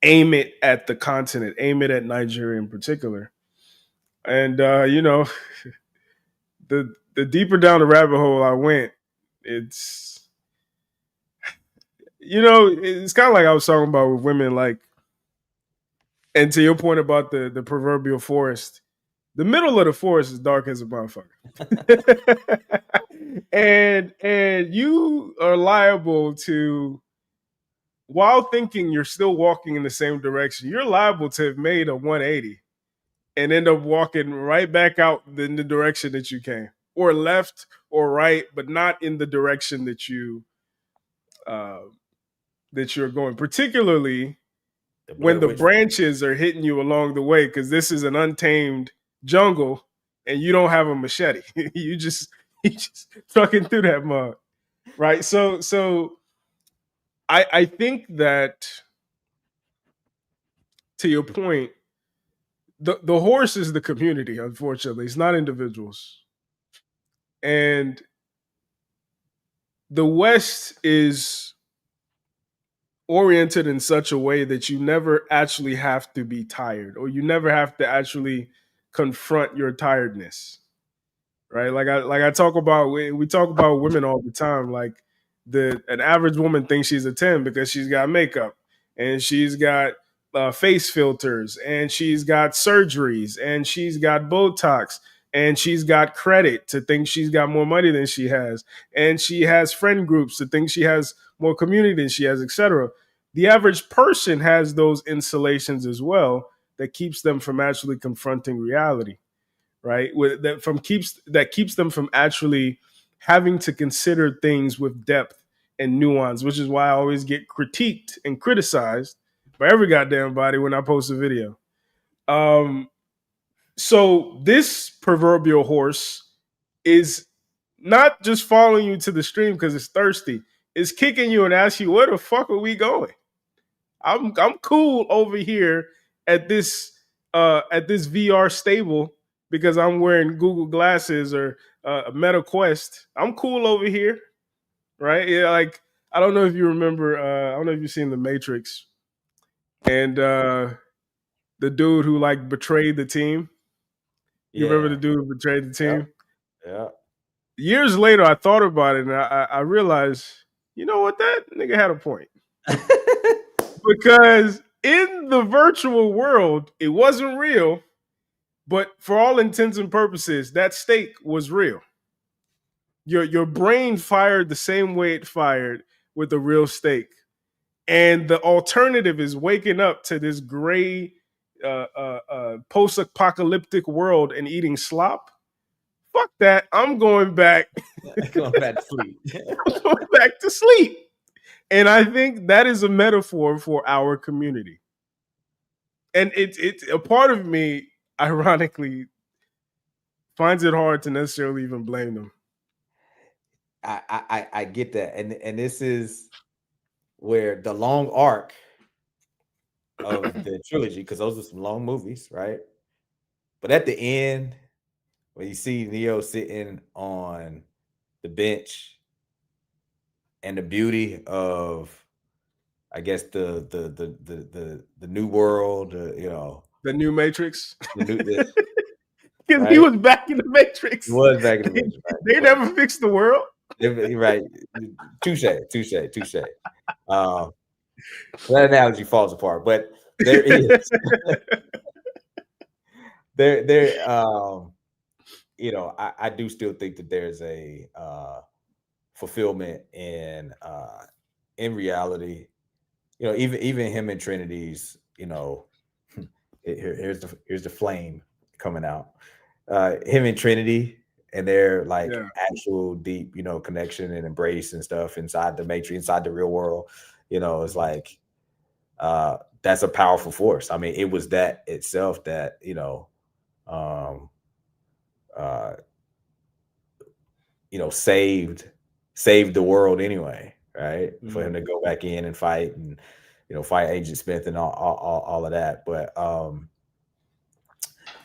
aim it at the continent, aim it at Nigeria in particular. And the deeper down the rabbit hole I went, it's kind of like I was talking about with women, like, and to your point about the proverbial forest, the middle of the forest is dark as a motherfucker. and you are liable to while thinking you're still walking in the same direction, you're liable to have made a 180 and end up walking right back out in the direction that you came, or left or right, but not in the direction that you're going. Particularly when the branches are hitting you along the way, because this is an untamed jungle and you don't have a machete. you just trucking through that mud, right? So I think that, to your point, the horse is the community. Unfortunately, it's not individuals, and the West is oriented in such a way that you never actually have to be tired, or you never have to actually confront your tiredness, right? Like I talk about, we talk about women all the time. Like an average woman thinks she's a 10 because she's got makeup and she's got face filters and she's got surgeries and she's got Botox and she's got credit to think she's got more money than she has, and she has friend groups to think she has more community than she has, etc. The average person has those insulations as well that keeps them from actually confronting reality, right? That keeps them from actually having to consider things with depth and nuance, which is why I always get critiqued and criticized by every goddamn body when I post a video. So this proverbial horse is not just following you to the stream because it's thirsty. It's kicking you and asking you, where the fuck are we going? I'm cool over here at this VR stable because I'm wearing Google glasses or a Meta Quest. I'm cool over here, right? Yeah, like I don't know if you remember. I don't know if you've seen The Matrix, and the dude who like betrayed the team. You remember the dude who betrayed the team? Yeah. Years later, I thought about it and I realized, you know what, that nigga had a point. Because in the virtual world, it wasn't real, but for all intents and purposes, that steak was real. Your brain fired the same way it fired with a real steak. And the alternative is waking up to this gray post-apocalyptic world and eating slop. Fuck that. I'm going back. Going back to sleep. I'm going back to sleep. And I think that is a metaphor for our community. And it's a part of me, ironically, finds it hard to necessarily even blame them. I get that. And this is where the long arc of the trilogy, because those are some long movies, right? But at the end, when you see Neo sitting on the bench and the beauty of, I guess, the new world, the new Matrix. Because right? He was back in the Matrix. He was back in the Matrix. Right? They never fixed the world. You're right. Touche. That analogy falls apart, but there is I do still think that there's a fulfillment in reality. Even him and Trinity's, here's the flame coming out. Him and Trinity and their actual deep, connection and embrace and stuff inside the Matrix, inside the real world, it's like that's a powerful force. I mean, it was that itself that, saved the world anyway, right? Mm-hmm. For him to go back in and fight and, fight Agent Smith and all of that. But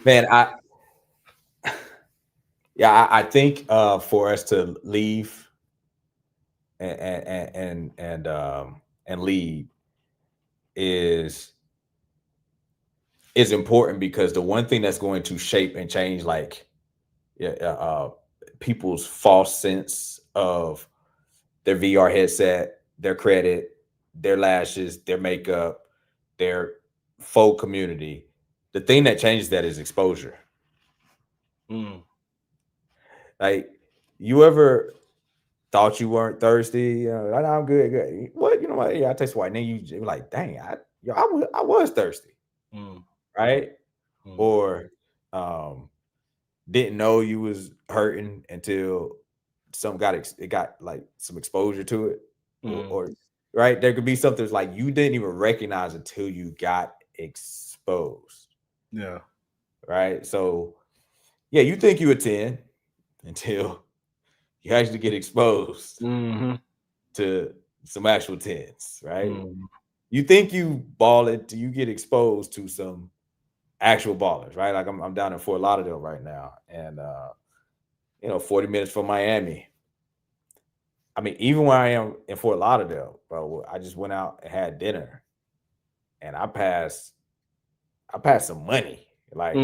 man, I think for us to leave and lead is important, because the one thing that's going to shape and change people's false sense of their VR headset, their credit, their lashes, their makeup, their faux community. The thing that changes that is exposure. Like, you ever thought you weren't thirsty. I'm good. What? Yeah, I taste white. And then you like, dang, I was thirsty, right? Or didn't know you was hurting until it got like some exposure to it, or right. There could be something that's like you didn't even recognize until you got exposed. Yeah. Right. So yeah, you think you a 10 until you actually get exposed to some actual 10s, right? You think you ball it till you get exposed to some actual ballers, right? Like I'm down in Fort Lauderdale right now, and 40 minutes from Miami. I mean, even when I am in Fort Lauderdale, bro, I just went out and had dinner, and I passed some money, like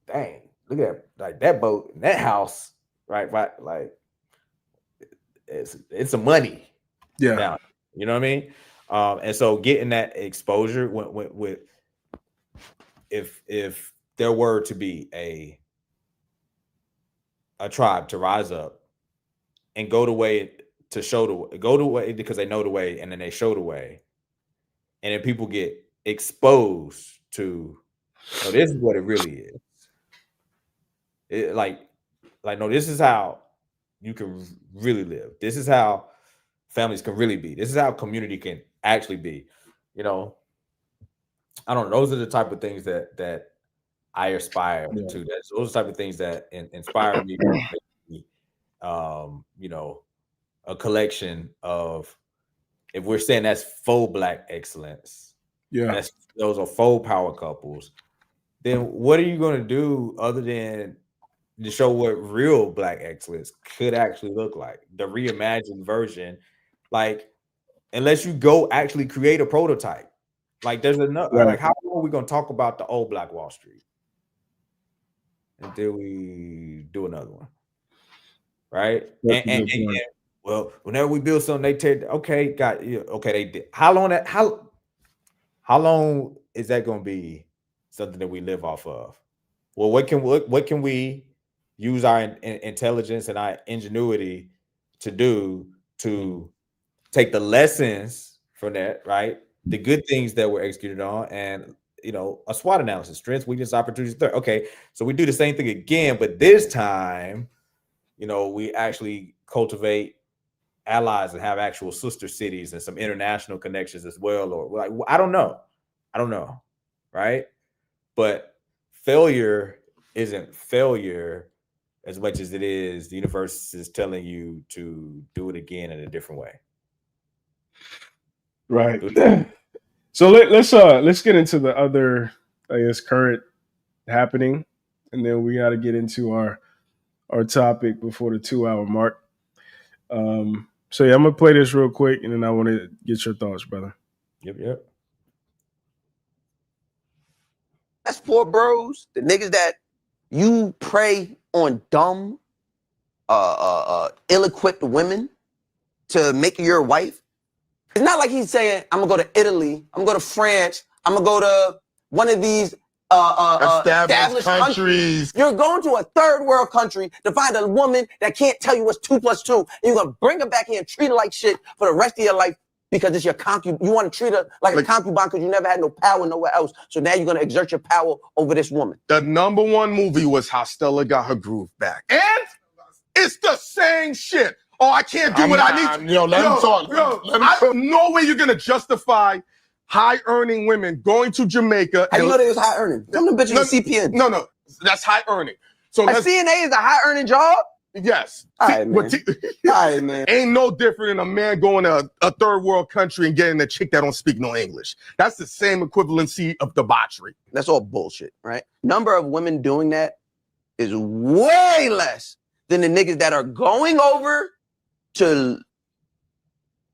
dang, look at like that boat and that house, right? Like it's some money, down, you know what I mean? And so getting that exposure with if there were to be a tribe to rise up and go the way because they know the way, and then they show the way, and then people get exposed to, this is what it really is. No, this is how you can really live. This is how families can really be. This is how community can actually be. I don't know. Those are the type of things that I aspire to. Those are the type of things that inspire me. A collection of, if we're saying that's faux Black excellence, those are faux power couples, then what are you going to do other than to show what real Black excellence could actually look like? The reimagined version, like, unless you go actually create a prototype, like there's enough. Like, how are we going to talk about the old Black Wall Street until we do another one, right? And well, whenever we build something, they tear. Okay, they did. How long is that going to be something that we live off of? Well, what can we use our intelligence and our ingenuity to do to take the lessons from that, right? The good things that were executed on, and a SWOT analysis: strengths, weaknesses, opportunities, threat. Okay, so we do the same thing again, but this time, we actually cultivate allies and have actual sister cities and some international connections as well. Or like, I don't know, right? But failure isn't failure as much as it is the universe is telling you to do it again in a different way. Right. So let's get into the other, I guess, current happening, and then we got to get into our topic before the 2-hour mark. So yeah, I'm gonna play this real quick, and then I want to get your thoughts, brother. Yep. That's 4 bros, the niggas that you prey on dumb, ill-equipped women to make you your wife. It's not like he's saying, I'm gonna go to Italy, I'm gonna go to France, I'm gonna go to one of these established countries. You're going to a third world country to find a woman that can't tell you what's 2 + 2. And you're gonna bring her back here and treat her like shit for the rest of your life because it's your concubine. You want to treat her like a concubine because you never had no power nowhere else. So now you're gonna exert your power over this woman. The #1 movie was How Stella Got Her Groove Back. And it's the same shit. Oh, I can't do what I need to. Let him talk. No way you're gonna justify high-earning women going to Jamaica. How do you know they was high earning? Some of them bitches are CPN. No, that's high earning. So CNA is a high earning job? Yes. All right, man. Ain't no different than a man going to a third world country and getting a chick that don't speak no English. That's the same equivalency of debauchery. That's all bullshit, right? Number of women doing that is way less than the niggas that are going over to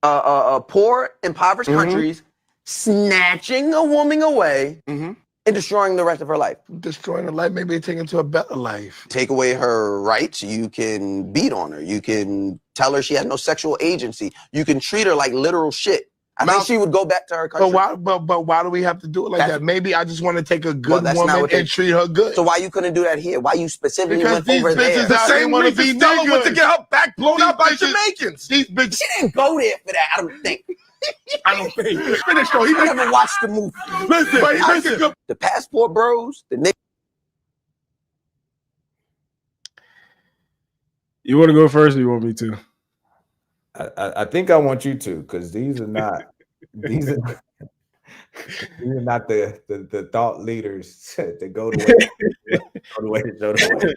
poor, impoverished countries, snatching a woman away and destroying the rest of her life. Destroying her life, maybe taking her to a better life. Take away her rights. You can beat on her. You can tell her she has no sexual agency. You can treat her like literal shit. I think she would go back to her country. But why do we have to do it like that? Maybe I just want to take a good woman and treat her good. So why you couldn't do that here? Why you specifically because went over there? The same reason Stella went to get her back blown out by Jamaicans. These bitches. She didn't go there for that, I don't think. I don't think. Finish though. He never watched the movie. Listen. The passport bros, the niggas. You want to go first or you want me to? I think I want you to, because these are not these are not the thought leaders that go the way to show the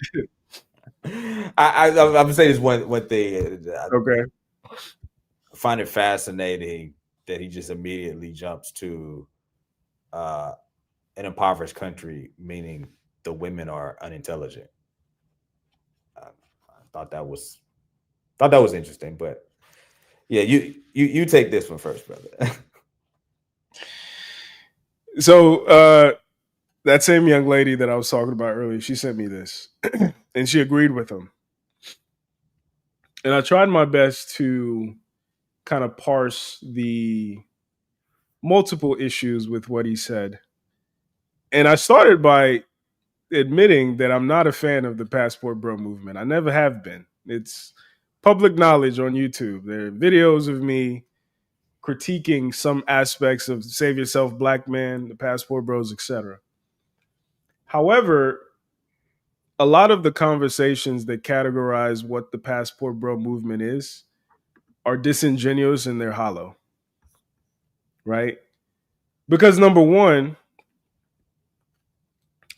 way. I'm gonna say this one thing. Okay. I find it fascinating that he just immediately jumps to an impoverished country, meaning the women are unintelligent. I thought that was interesting, but yeah, you take this one first, brother. So that same young lady that I was talking about earlier, she sent me this, and she agreed with him. And I tried my best to kind of parse the multiple issues with what he said. And I started by admitting that I'm not a fan of the Passport Bro movement. I never have been. It's public knowledge on YouTube. There are videos of me critiquing some aspects of Save Yourself Black Man, the Passport Bros, etc. However, a lot of the conversations that categorize what the Passport Bro movement is are disingenuous and they're hollow. Right? Because number one,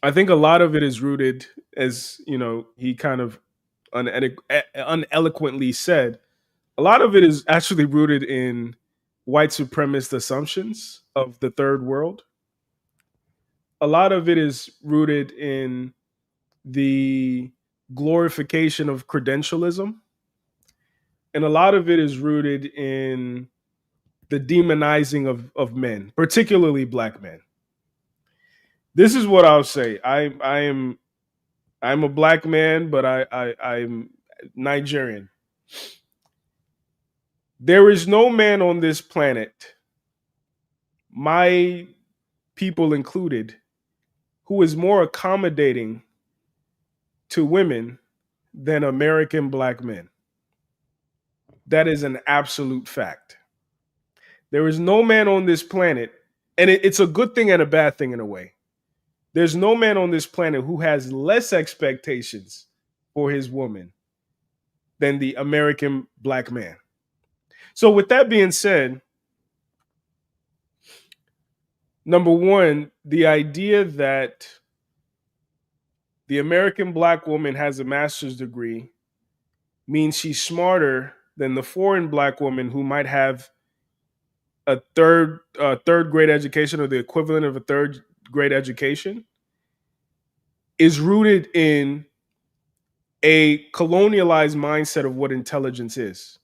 I think a lot of it is rooted, as you know, he kind of uneloquently said, a lot of it is actually rooted in white supremacist assumptions of the third world. A lot of it is rooted in the glorification of credentialism. And a lot of it is rooted in the demonizing of men, particularly black men. This is what I'll say. I'm a black man, but I'm Nigerian. There is no man on this planet, my people included, who is more accommodating to women than American black men. That is an absolute fact. There is no man on this planet, and it's a good thing and a bad thing in a way. There's no man on this planet who has less expectations for his woman than the American black man. So with that being said, number one, the idea that the American black woman has a master's degree means she's smarter than the foreign black woman who might have a third grade education or the equivalent of a third grade education is rooted in a colonialized mindset of what intelligence is,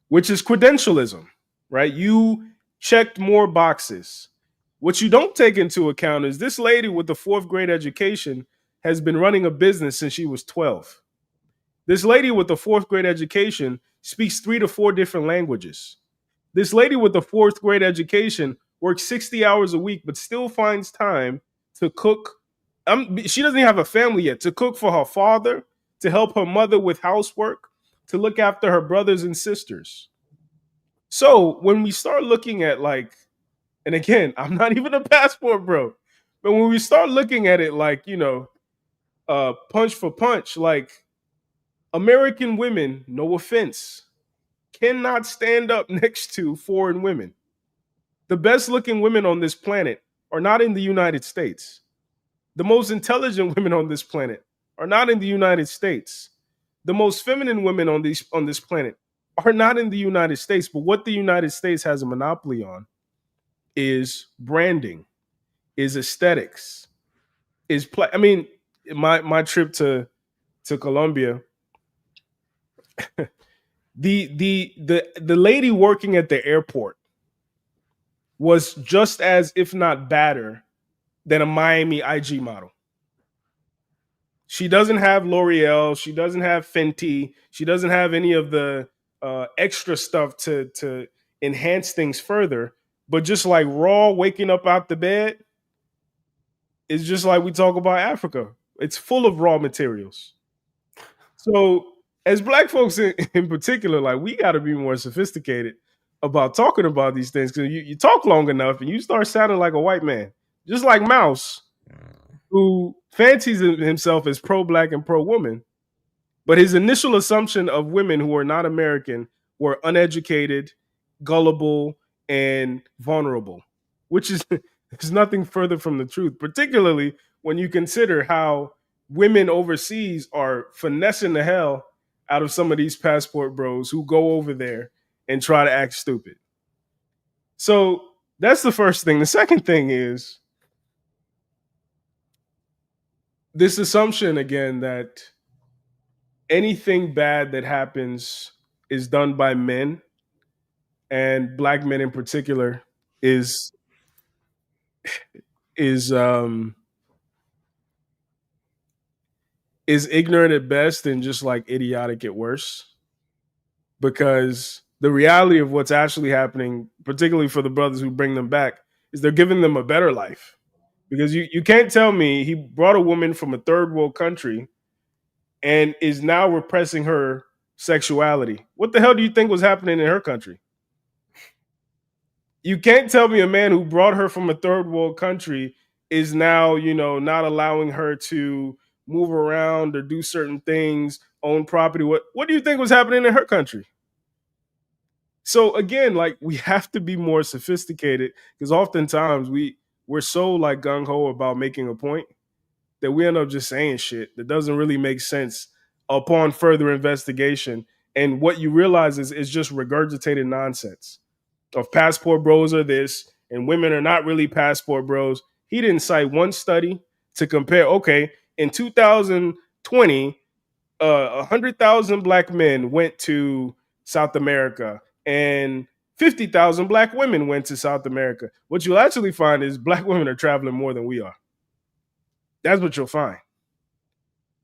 which is credentialism, right? You checked more boxes. What you don't take into account is this lady with the fourth grade education has been running a business since she was 12. This lady with the fourth grade education speaks 3 to 4 different languages. This lady with the fourth grade education works 60 hours a week, but still finds time to cook. She doesn't even have a family yet, to cook for her father, to help her mother with housework, to look after her brothers and sisters. So when we start looking at and again, I'm not even a passport bro, but when we start looking at it punch for punch, American women, no offense, cannot stand up next to foreign women. The best looking women on this planet are not in the United States. The most intelligent women on this planet are not in the United States. The most feminine women on this planet are not in the United States. But what the United States has a monopoly on is branding, is aesthetics, is play. I mean, my trip to Colombia, the lady working at the airport was just as, if not badder, than a Miami IG model. She doesn't have L'Oreal. She doesn't have Fenty. She doesn't have any of the extra stuff to enhance things further. But just like raw waking up out the bed is just like we talk about Africa. It's full of raw materials. So as black folks in particular, like we got to be more sophisticated about talking about these things, because you talk long enough and you start sounding like a white man, just like Mouse, who fancies himself as pro-black and pro-woman, but his initial assumption of women who are not American were uneducated, gullible, and vulnerable, which is nothing further from the truth, particularly when you consider how women overseas are finessing the hell out of some of these passport bros who go over there and try to act stupid. So that's the first thing. The second thing is this assumption, again, that anything bad that happens is done by men, and black men in particular, is ignorant at best and just like idiotic at worst. Because the reality of what's actually happening, particularly for the brothers who bring them back, is they're giving them a better life. Because you can't tell me he brought a woman from a third world country and is now repressing her sexuality. What the hell do you think was happening in her country? You can't tell me a man who brought her from a third world country is now, not allowing her to move around or do certain things, own property. What do you think was happening in her country? So again, like, we have to be more sophisticated, because oftentimes we're so like gung-ho about making a point that we end up just saying shit that doesn't really make sense upon further investigation. And what you realize is just regurgitated nonsense of passport bros are this and women are not really passport bros. He didn't cite one study to compare. Okay, in 2020, 100,000 black men went to South America and 50,000 black women went to South America. What you'll actually find is black women are traveling more than we are. That's what you'll find.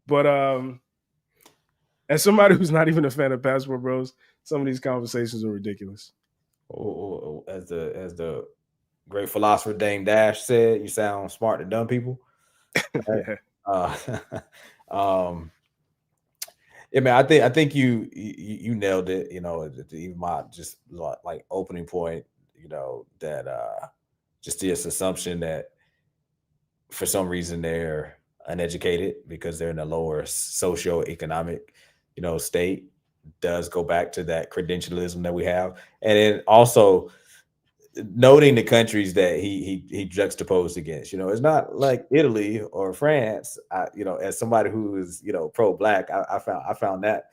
But as somebody who's not even a fan of passport bros, some of these conversations are ridiculous. As the great philosopher Dame Dash said, you sound smart to dumb people. Right? Yeah, man, I think you nailed it. Even my just like opening point, that just this assumption that for some reason they're uneducated because they're in a lower socioeconomic, state, does go back to that credentialism that we have. And then also noting the countries that he juxtaposed against, it's not like Italy or France. As somebody who is, pro-black, I found that,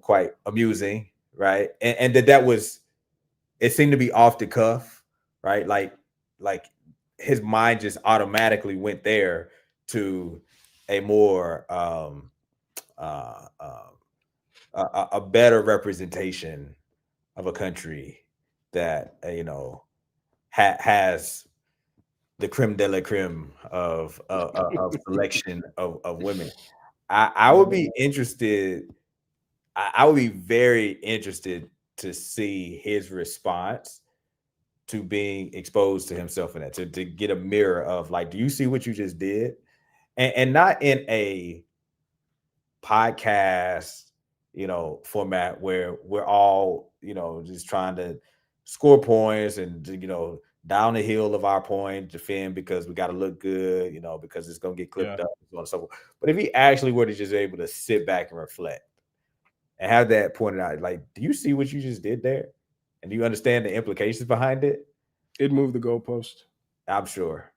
quite amusing. Right. And that was, it seemed to be off the cuff, right? Like his mind just automatically went there to a more, a better representation of a country that has the creme de la creme of selection of women. I would be interested. I would be very interested to see his response to being exposed to himself in that, to get a mirror of like, do you see what you just did? And not in a podcast, format where we're all, just trying to score points and, down the hill of our point, defend because we got to look good, because it's going to get clipped up and so on and so forth. But if he actually were to just able to sit back and reflect and have that pointed out, like, do you see what you just did there? And do you understand the implications behind it? It moved the goalpost. I'm sure.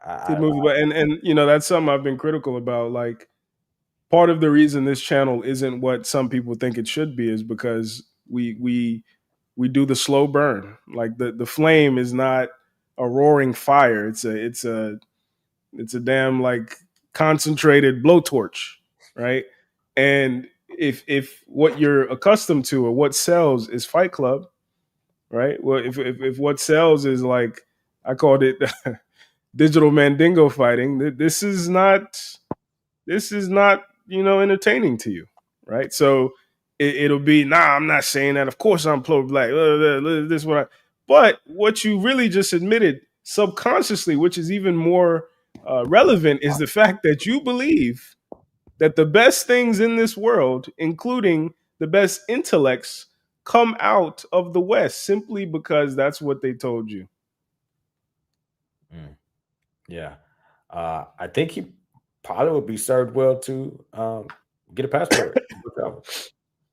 And that's something I've been critical about. Like, part of the reason this channel isn't what some people think it should be is because we do the slow burn. Like the flame is not a roaring fire. It's a damn like concentrated blowtorch, right? And if what you're accustomed to or what sells is Fight Club, right? Well, if what sells is like, I called it digital mandingo fighting, this is not entertaining to you, right? So it'll be, nah, I'm not saying that. Of course I'm pro-black. This what but what you really just admitted subconsciously, which is even more relevant, is the fact that you believe that the best things in this world, including the best intellects, come out of the West simply because that's what they told you. Yeah. I think he probably would be served well to get a passport.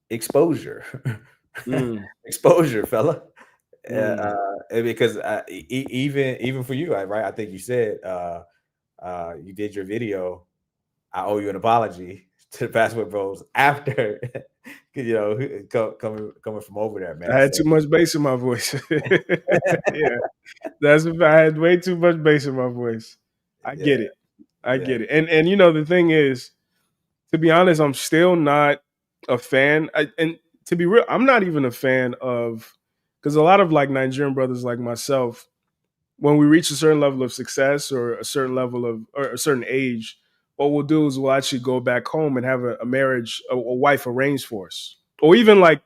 Exposure. Exposure, fella. Because even for you, right? I think you said you did your video. I owe you an apology to the passport bros after coming from over there, man. I had too much bass in my voice. Yeah, I had way too much bass in my voice. I get it. I get it. And the thing is, to be honest, I'm still not a fan. And to be real, I'm not even a fan of, because a lot of like Nigerian brothers like myself, when we reach a certain level of success or a certain level of or a certain age, what we'll do is we'll actually go back home and have a marriage, a wife arranged for us, or even like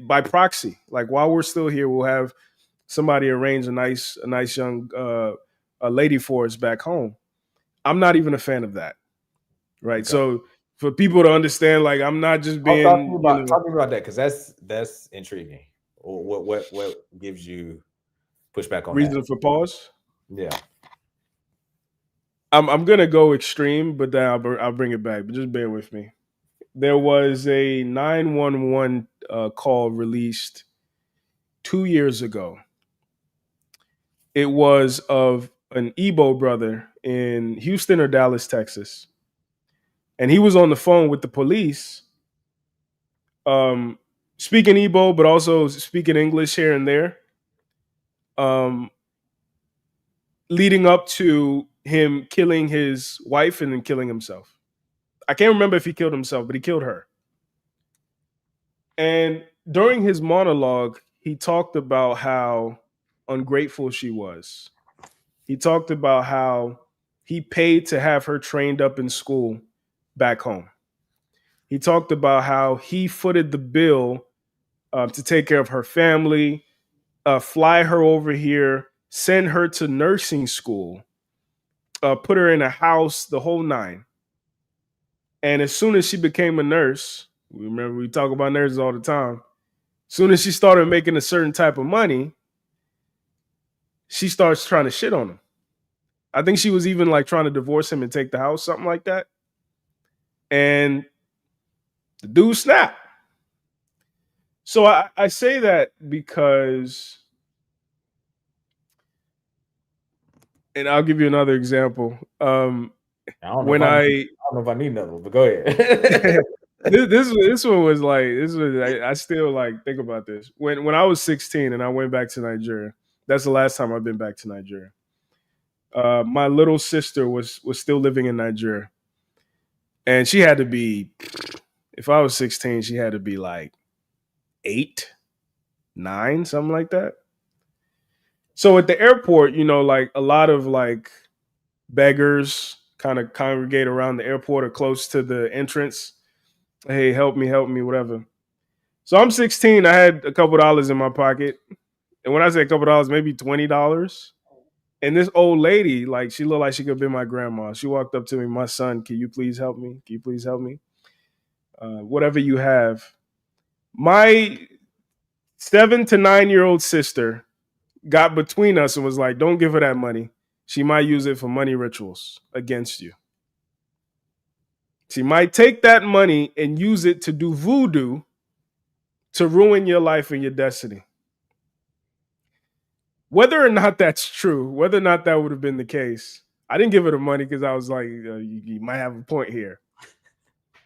by proxy. Like while we're still here, we'll have somebody arrange a nice young a lady for us back home. I'm not even a fan of that. Right. Okay. So for people to understand, like I'm not just being talk to me about that, because that's intriguing. What gives you pushback on reason that? for pause? Yeah. I'm gonna go extreme, but then I'll bring it back. But just bear with me. There was a 911 call released 2 years ago. It was of an Igbo brother in Houston or Dallas, Texas. And he was on the phone with the police, speaking Igbo, but also speaking English here and there, leading up to him killing his wife and then killing himself. I can't remember if he killed himself, but he killed her. And during his monologue, he talked about how ungrateful she was. He talked about how he paid to have her trained up in school back home. He talked about how he footed the bill to take care of her family, fly her over here, send her to nursing school, put her in a house, the whole nine. And as soon as she became a nurse, remember we talk about nurses all the time, as soon as she started making a certain type of money, she starts trying to shit on him. I think she was even like trying to divorce him and take the house, something like that. And the dude snapped. So I say that because, and I'll give you another example. I don't know if I need another one, but go ahead. this one was like, I still like think about this. When I was 16 and I went back to Nigeria, that's the last time I've been back to Nigeria. My little sister was still living in Nigeria. And she had to be, if I was 16, she had to be like 8, 9, something like that. So at the airport, like a lot of like beggars kind of congregate around the airport or close to the entrance. Hey, help me, whatever. So I'm 16. I had a couple dollars in my pocket. And when I say a couple dollars, maybe $20. And this old lady, like she looked like she could have been my grandma. She walked up to me, my son, can you please help me? Can you please help me? Whatever you have. My 7 to 9-year-old sister got between us and was like, don't give her that money. She might use it for money rituals against you. She might take that money and use it to do voodoo to ruin your life and your destiny. Whether or not that's true, whether or not that would have been the case, I didn't give her the money because I was like, you might have a point here.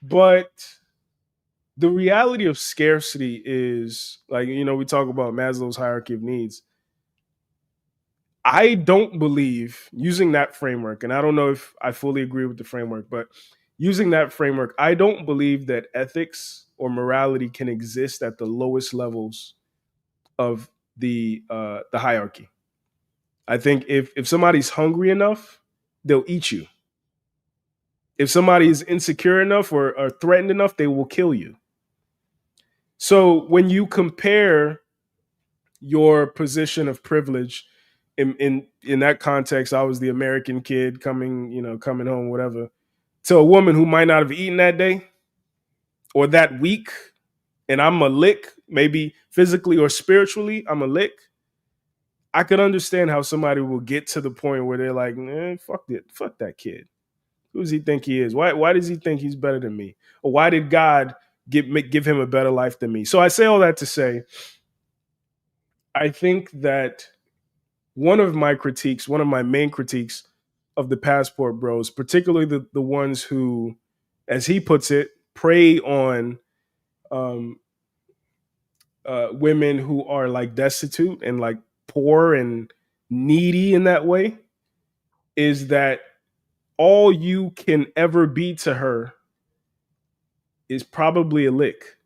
But the reality of scarcity is, like, we talk about Maslow's hierarchy of needs. I don't believe, using that framework, and I don't know if I fully agree with the framework, but using that framework, I don't believe that ethics or morality can exist at the lowest levels of the hierarchy. I think if somebody's hungry enough, they'll eat you. If somebody is insecure enough or threatened enough, they will kill you. So when you compare your position of privilege in that context, I was the American kid coming home, whatever, to a woman who might not have eaten that day or that week, and I'm a lick, maybe physically or spiritually, I'm a lick. I could understand how somebody will get to the point where they're like, man, fuck that kid. Who does he think he is? Why does he think he's better than me? Or why did God give him a better life than me? So I say all that to say, I think that one of my main critiques of the Passport Bros, particularly the ones who, as he puts it, prey on women who are like destitute and like poor and needy in that way, is that all you can ever be to her is probably a lick.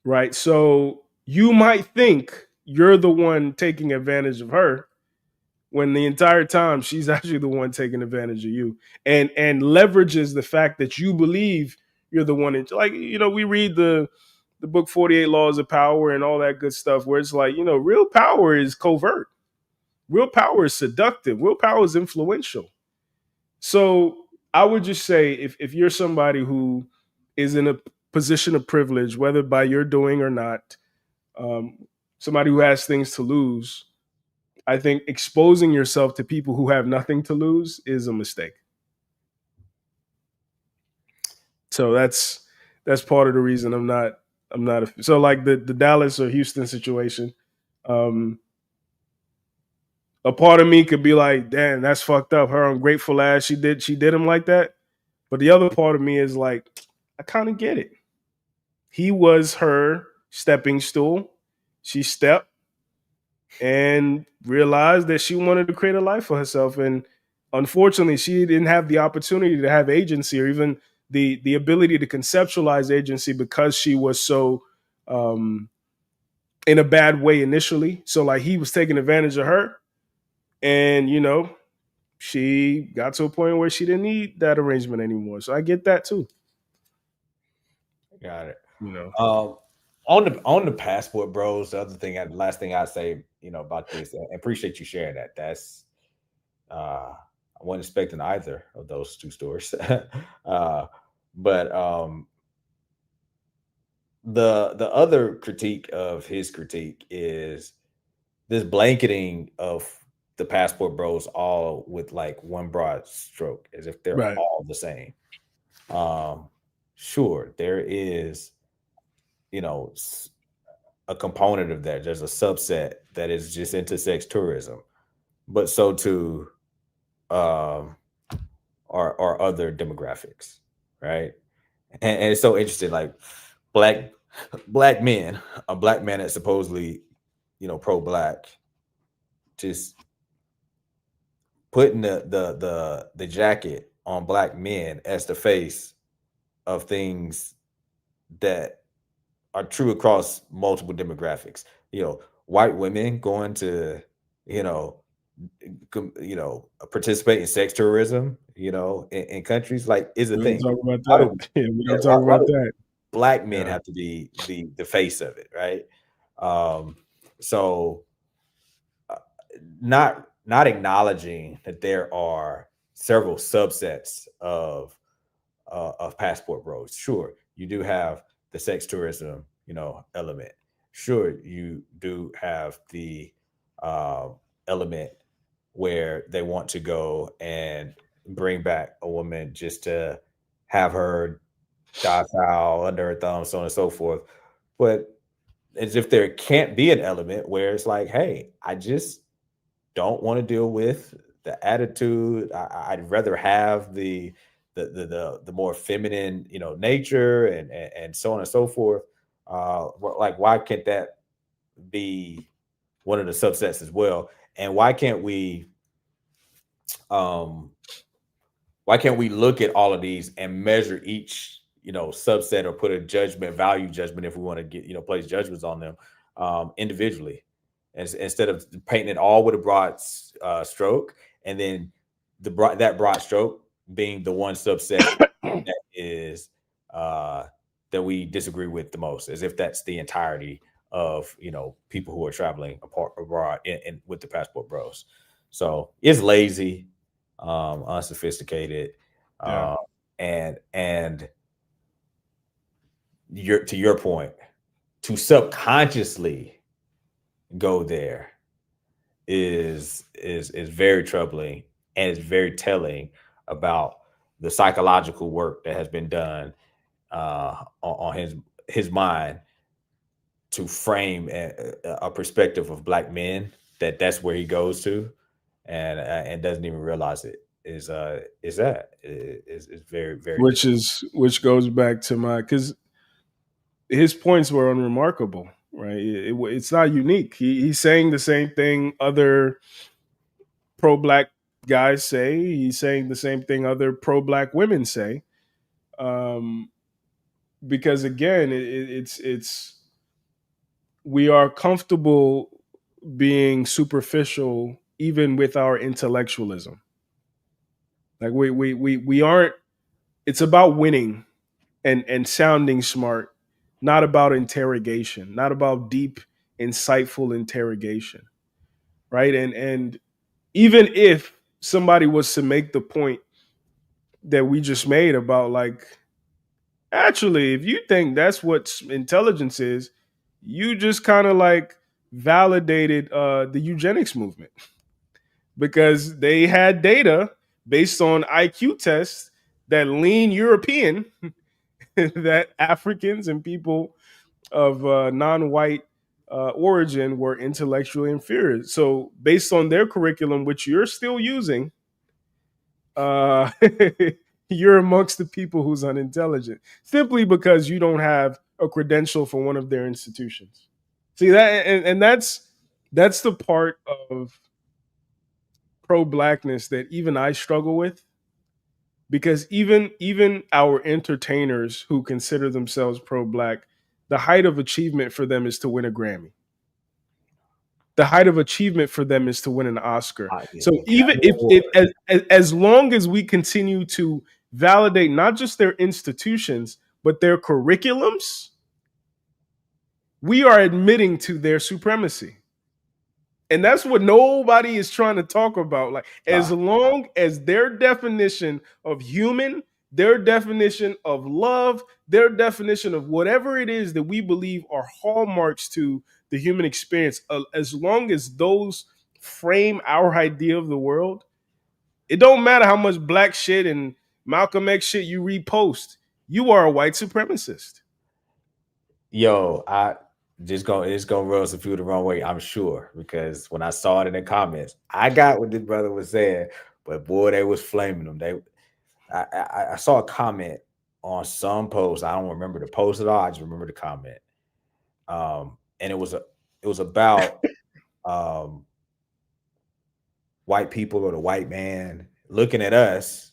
Right? So you might think you're the one taking advantage of her when the entire time she's actually the one taking advantage of you, and leverages the fact that you believe you're the one. Like, we read the book 48 Laws of Power and all that good stuff, where it's like, real power is covert. Real power is seductive. Real power is influential. So I would just say, if you're somebody who is in a position of privilege, whether by your doing or not, somebody who has things to lose, I think exposing yourself to people who have nothing to lose is a mistake. So that's part of the reason I'm not so like the Dallas or Houston situation. A part of me could be like, damn, that's fucked up. Her ungrateful ass, she did him like that. But the other part of me is like, I kind of get it. He was her stepping stool. She stepped and realized that she wanted to create a life for herself. And unfortunately, she didn't have the opportunity to have agency or even the ability to conceptualize agency because she was so in a bad way initially. So like he was taking advantage of her. And, she got to a point where she didn't need that arrangement anymore. So I get that too. Got it. On the Passport Bros, the last thing I'd say, about this, and appreciate you sharing that. That's I wasn't expecting either of those two stories. But the other critique of his critique is this blanketing of the Passport Bros all with like one broad stroke, as if they're Right. all the same. Sure, there is, a component of that. There's a subset that is just into sex tourism, but so too are other demographics, right? And it's so interesting, like black men, a black man that's supposedly, pro-black, just putting the jacket on black men as the face of things that are true across multiple demographics. White women going to, participate in sex tourism, in countries, like, is a We thing. don't talk about that. We don't talk about that. Black men have to be the face of it, right? So not acknowledging that there are several subsets of Passport Bros. Sure, you do have the sex tourism, element. Sure, you do have the element where they want to go and bring back a woman just to have her docile under her thumb, so on and so forth. But as if there can't be an element where it's like, hey, I just don't want to deal with the attitude. I'd rather have the more feminine, nature and so on and so forth. Like, why can't that be one of the subsets as well? And why can't we look at all of these and measure each, subset, or put a value judgment, if we want to get, place judgments on them individually, instead of painting it all with a broad stroke, and then that broad stroke being the one subset that is that we disagree with the most, as if that's the entirety of, you know, people who are traveling abroad in with the passport bros. So it's lazy, unsophisticated, Yeah. and to your point, to subconsciously go there is very troubling, and it's very telling about the psychological work that has been done on his mind to frame a perspective of Black men, that's where he goes to, and doesn't even realize it is very, very which goes back to because his points were unremarkable, right? It's not unique. He's saying the same thing other pro-Black guys say. He's saying the same thing other pro-Black women say. Because again, it's we are comfortable being superficial even with our intellectualism. Like we aren't. It's about winning and sounding smart, not about interrogation, not about deep, insightful interrogation, right? And even if somebody was to make the point that we just made about like, actually, if you think that's what intelligence is, you just kind of like validated the eugenics movement because they had data based on IQ tests that lean European that Africans and people of non-white origin were intellectually inferior. So based on their curriculum, which you're still using, you're amongst the people who's unintelligent simply because you don't have a credential for one of their institutions. See that, and that's the part of pro-Blackness that even I struggle with, because even our entertainers who consider themselves pro-Black, the height of achievement for them is to win a Grammy. The height of achievement for them is to win an Oscar. So even if as long as we continue to validate not just their institutions but their curriculums, we are admitting to their supremacy. And that's what nobody is trying to talk about. Like, as long as their definition of human, their definition of love, their definition of whatever it is that we believe are hallmarks to the human experience, as long as those frame our idea of the world, it don't matter how much Black shit and Malcolm X shit you repost. You are a white supremacist. Yo, it's gonna rub some people the wrong way, I'm sure, because when I saw it in the comments, I got what this brother was saying, but boy, they was flaming them. I saw a comment on some post. I don't remember the post at all. I just remember the comment. And it was about white people or the white man looking at us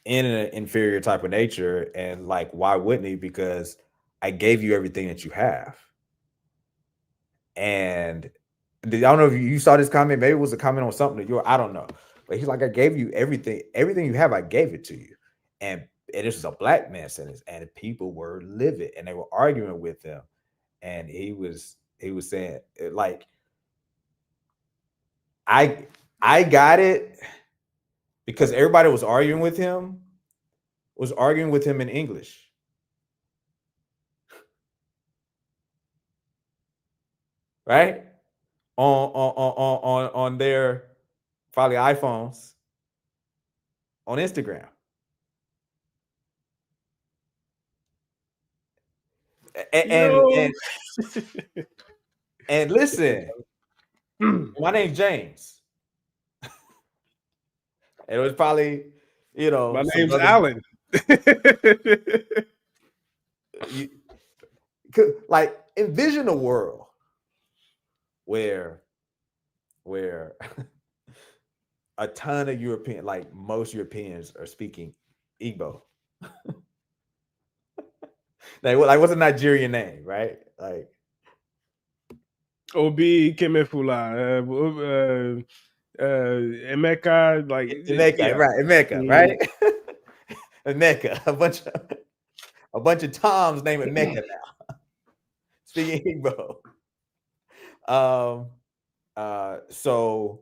in an inferior type of nature, and like, why wouldn't he? Because I gave you everything that you have. And I don't know if you saw this comment. Maybe it was a comment on something that I don't know. But he's like, I gave you everything you have, I gave it to you. And this was a Black man sentence, and people were livid and they were arguing with him. And he was saying, like, I got it, because everybody was arguing with him in English. Right? On their probably iPhones, on Instagram. And listen, my name's James. And it was probably, my name's Alan. Like, envision a world where a ton of European, like most Europeans, are speaking Igbo. Like, what's a Nigerian name, right? Like Obi Kemefula, Emeka, like Emeka, yeah. right? Emeka, right? Emeka, a bunch of a bunch of Toms naming Mecca now. Speaking Igbo. So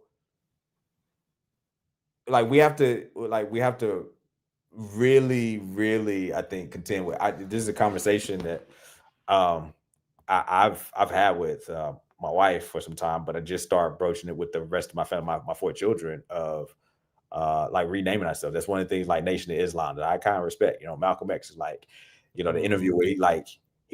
we have to really, I think, contend with. This is a conversation that I've had with my wife for some time, but I just started broaching it with the rest of my family, my 4 children, of renaming ourselves. That's one of the things like Nation of Islam that I kind of respect. Malcolm X is the interview where he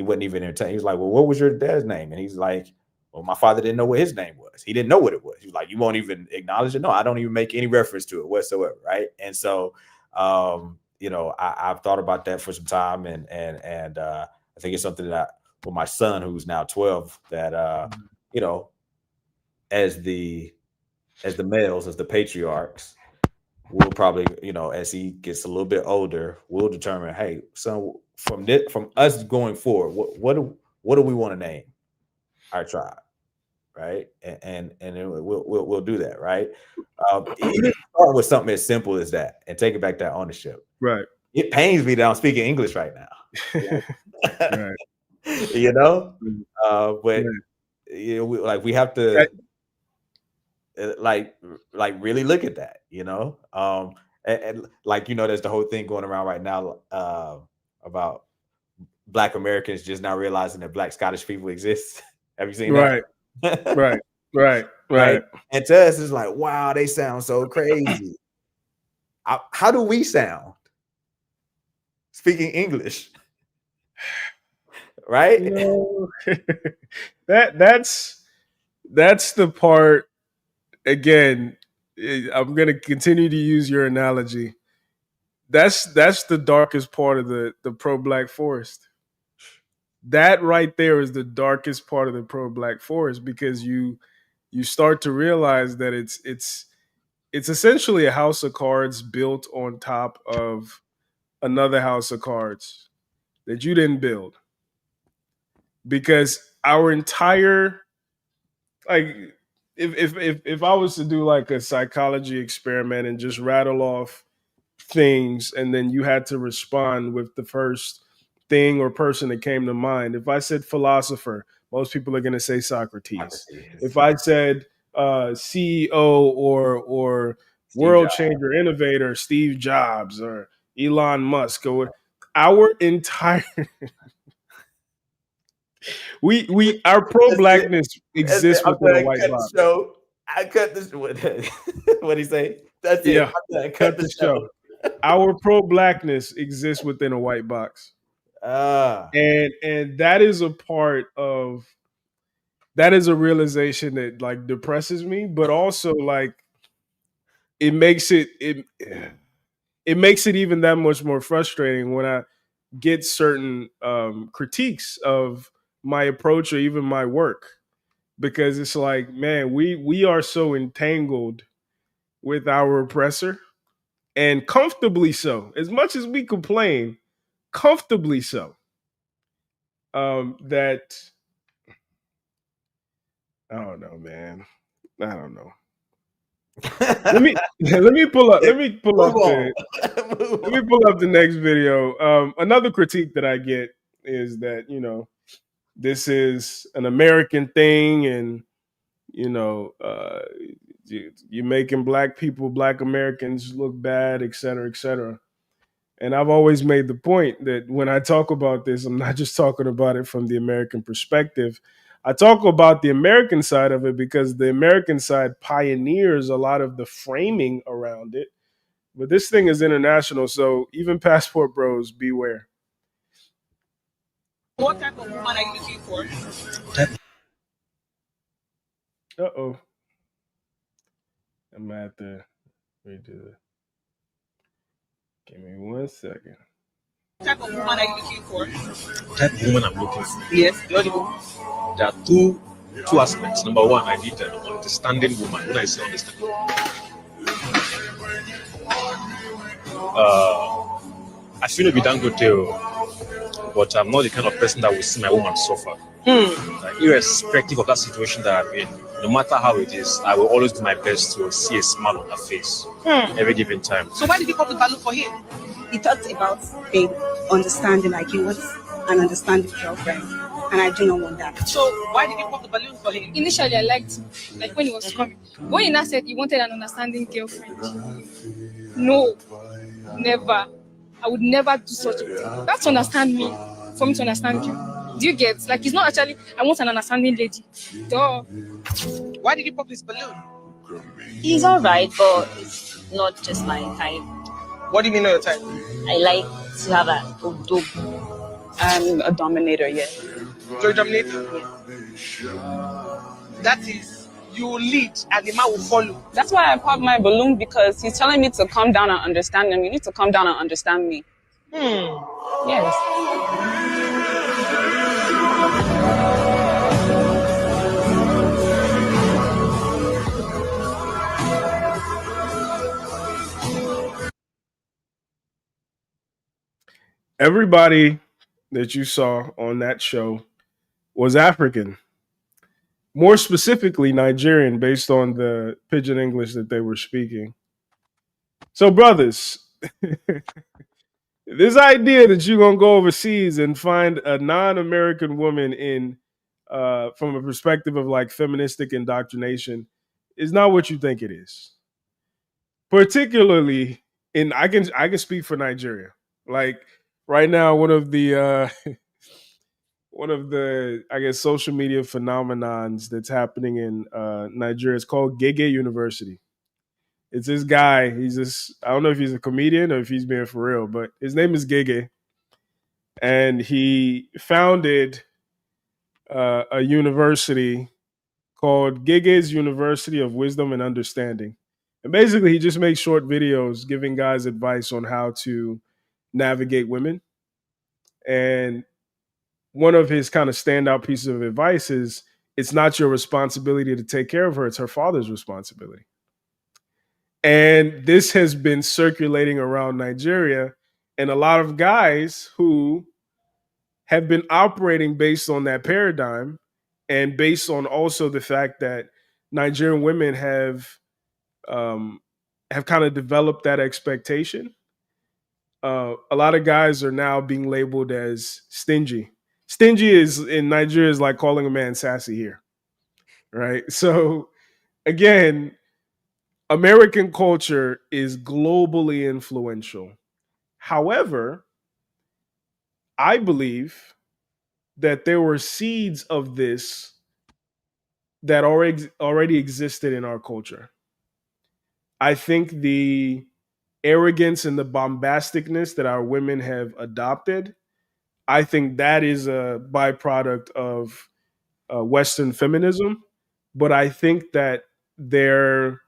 wasn't even entertained. He was like, well, what was your dad's name? And he's like, well, my father didn't know what his name was. He didn't know what it was. He was like, you won't even acknowledge it? No, I don't even make any reference to it whatsoever, right? And so, I've thought about that for some time, and I think it's something that for my son, who's now 12, that as the males, as the patriarchs, we'll probably, as he gets a little bit older, we'll determine, hey, so from us going forward, what do we want to name our tribe, right? And we'll do that, right? Even start with something as simple as that and take it back to ownership. Right. It pains me that I'm speaking English right now. Right. But we have to really look at that, and there's the whole thing going around right now about Black Americans just now realizing that Black Scottish people exist. Have you seen that? Right. And to us, it's like, wow, they sound so crazy. How do we sound speaking English? Right? That's the part. Again, I'm going to continue to use your analogy. That's the darkest part of the pro-Black forest. That right there is the darkest part of the pro-Black forest, because you start to realize that it's essentially a house of cards built on top of another house of cards that you didn't build. Because our entire, if I was to do a psychology experiment and just rattle off things, and then you had to respond with the first thing or person that came to mind. If I said philosopher, most people are going to say Socrates. If I said CEO or world changer, innovator, Steve Jobs or Elon Musk, or our entire our pro-Blackness exists within a white box. I cut this. What did he say? That's it. Yeah, cut the show. Our pro-Blackness exists within a white box. And that is a part of, that is a realization that depresses me, but also it makes it even that much more frustrating when I get certain critiques of my approach or even my work, because it's like, man, we are so entangled with our oppressor, and comfortably so. As much as we complain, comfortably so. That I don't know, man. I don't know. let me pull up the next video. Another critique that I get is that, this is an American thing, and you're making Black people, Black Americans look bad, et cetera, et cetera. And I've always made the point that when I talk about this, I'm not just talking about it from the American perspective. I talk about the American side of it because the American side pioneers a lot of the framing around it. But this thing is international, so even passport bros, beware. What type of woman are you looking for? Uh-oh. I'm going to have to redo it. Give me 1 second. What type of woman are you looking for? Type of woman I'm looking for. Yes, you're the woman. There are two aspects. Number one, I need an understanding woman. When I say understanding, I feel maybe Dangote, but I'm not the kind of person that will see my woman suffer. Irrespective of that situation that I'm in, no matter how it is, I will always do my best to see a smile on her face every given time. So why did you come to Balu for him? he talked about being understanding, like he was an understanding girlfriend, and I do not want that. So why did you pop the balloon for him? Initially, I liked him, like when he was coming. When he now said he wanted an understanding girlfriend, no, never. I would never do such a thing. That's to understand me, for me to understand you. Do you get? Like, it's not actually, I want an understanding lady. Duh. Why did you pop his balloon? He's alright, but it's not just my type. What do you mean not your type? I like to have a dope. I'm a dominator, yeah. You're a dominator? That is, you lead and the man will follow. That's why I popped my balloon, because he's telling me to calm down and understand him. You need to calm down and understand me. Yes. Everybody that you saw on that show was African. More specifically, Nigerian, based on the pidgin English that they were speaking. So, brothers, this idea that you're gonna go overseas and find a non-American woman in, from a perspective of like feministic indoctrination, is not what you think it is. Particularly in, I can speak for Nigeria. Like right now, one of the I guess social media phenomenons that's happening in Nigeria is called Gege University. It's this guy. He's this, I don't know if he's a comedian or if he's being for real, but his name is Gege. And he founded a university called Gege's University of Wisdom and Understanding. And basically, he just makes short videos giving guys advice on how to navigate women. And one of his kind of standout pieces of advice is, it's not your responsibility to take care of her, it's her father's responsibility. And this has been circulating around Nigeria, and a lot of guys who have been operating based on that paradigm, and based on also the fact that Nigerian women have kind of developed that expectation. A lot of guys are now being labeled as stingy. Stingy is in Nigeria is like calling a man sassy here, right? So again, American culture is globally influential. However, I believe that there were seeds of this that already existed in our culture. I think the arrogance and the bombasticness that our women have adopted, I think that is a byproduct of Western feminism. But I think that they're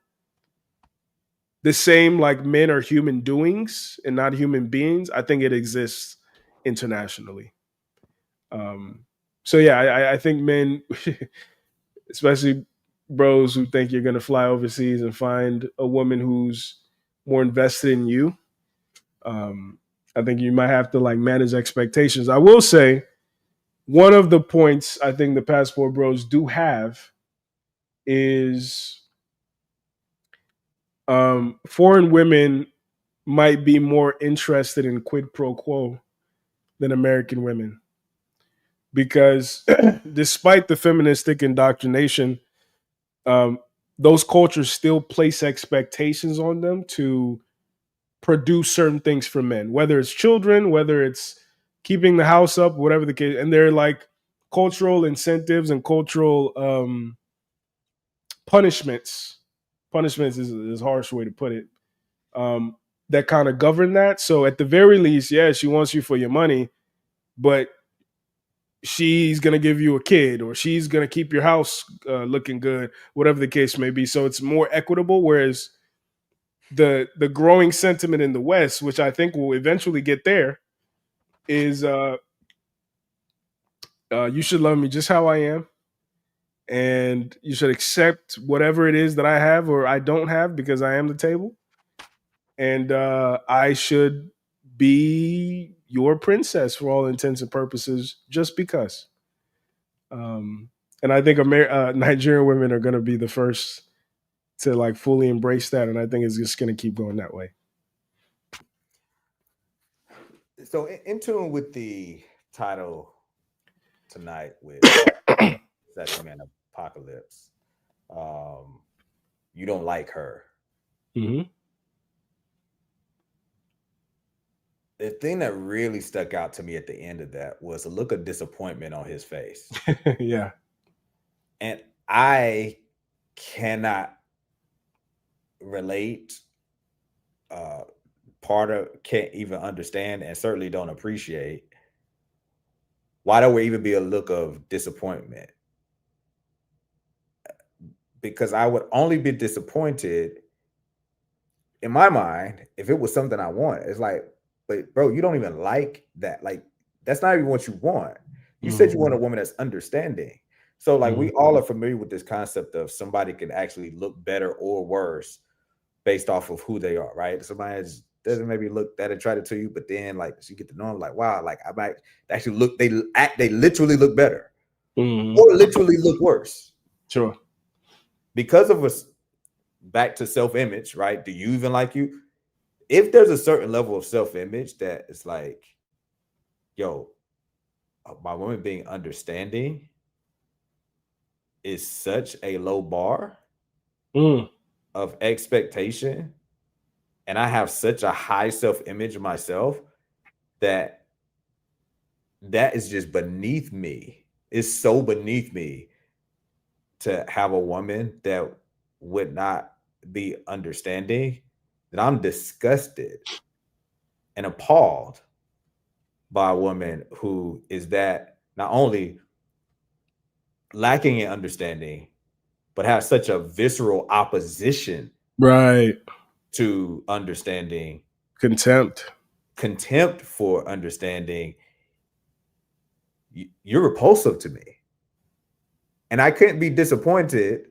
the same, like men are human doings and not human beings. I think it exists internationally. So yeah, I think men, especially bros who think you're going to fly overseas and find a woman who's more invested in you, I think you might have to like manage expectations. I will say one of the points I think the passport bros do have is foreign women might be more interested in quid pro quo than American women. Because despite the feministic indoctrination, those cultures still place expectations on them to produce certain things for men, whether it's children, whether it's keeping the house up, whatever the case. And they're like cultural incentives and cultural punishments. Punishments is a harsh way to put it. That kind of govern that. So at the very least, yeah, she wants you for your money, but she's going to give you a kid, or she's going to keep your house looking good, whatever the case may be. So it's more equitable. Whereas the growing sentiment in the West, which I think will eventually get there, is you should love me just how I am. And you should accept whatever it is that I have or I don't have, because I am the table. And I should be your princess for all intents and purposes, just because. And I think Nigerian women are going to be the first to like fully embrace that. And I think it's just going to keep going that way. So in tune with the title tonight with Sassy Man Apocalypse, you don't like her. Mm-hmm. The thing that really stuck out to me at the end of that was a look of disappointment on his face. Yeah. And I cannot relate, can't even understand, and certainly don't appreciate why there would even be a look of disappointment. Because I would only be disappointed in my mind if it was something I want. It's like, but bro, you don't even like that. Like, that's not even what you want. You said you want a woman that's understanding. So like we all are familiar with this concept of somebody can actually look better or worse based off of who they are, right? Somebody doesn't maybe look that attractive to you, but then like you get to know them, like, wow, like I might actually look, they literally look better or literally look worse. Sure. Because of us, back to self-image, right? Do you even like you? If there's a certain level of self-image that is like, yo, my woman being understanding is such a low bar of expectation, and I have such a high self-image of myself that is just beneath me. It's so beneath me to have a woman that would not be understanding that I'm disgusted and appalled by a woman who is that not only lacking in understanding, but has such a visceral opposition to understanding. Contempt for understanding. You're repulsive to me. And I couldn't be disappointed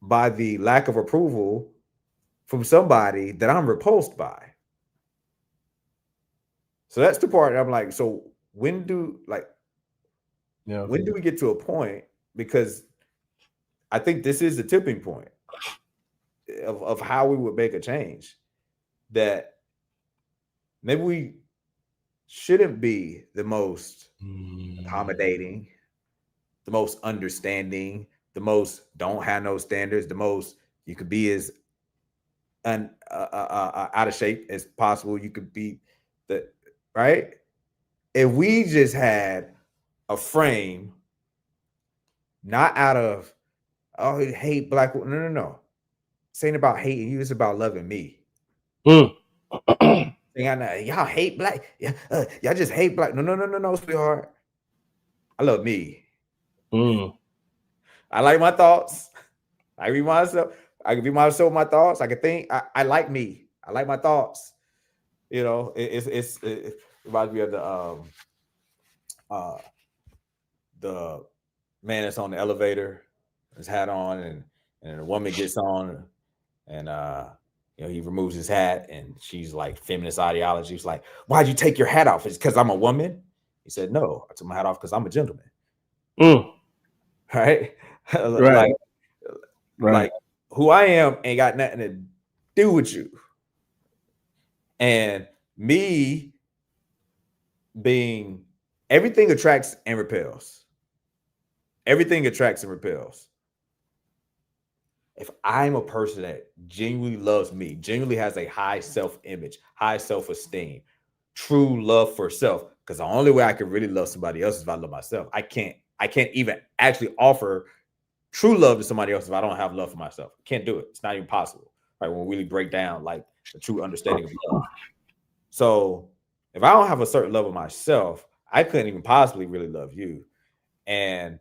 by the lack of approval from somebody that I'm repulsed by. So that's the part I'm like, so when do we get to a point? Because I think this is the tipping point of how we would make a change, that maybe we shouldn't be the most accommodating, the most understanding, the most don't have no standards, the most you could be as out of shape as possible. You could be right. If we just had a frame, not out of hate black. No. This ain't about hating you. It's about loving me. Y'all hate black. Y'all just hate black. No, sweetheart. I love me. I like my thoughts. I be myself. I can be myself with my thoughts. I can think. I like me. I like my thoughts. You know, it reminds me of the man that's on the elevator, his hat on, and a woman gets on, and he removes his hat, and she's like feminist ideology. She's like, "Why'd you take your hat off? Is it because I'm a woman?" He said, "No, I took my hat off because I'm a gentleman." Right? Like who I am ain't got nothing to do with you. And me being everything attracts and repels. Everything attracts and repels. If I'm a person that genuinely loves me, genuinely has a high self-image, high self-esteem, true love for self, because the only way I can really love somebody else is if I love myself. I can't even actually offer true love to somebody else if I don't have love for myself. I can't do it. It's not even possible. Right? When we really break down like the true understanding of love. So if I don't have a certain love of myself, I couldn't even possibly really love you. And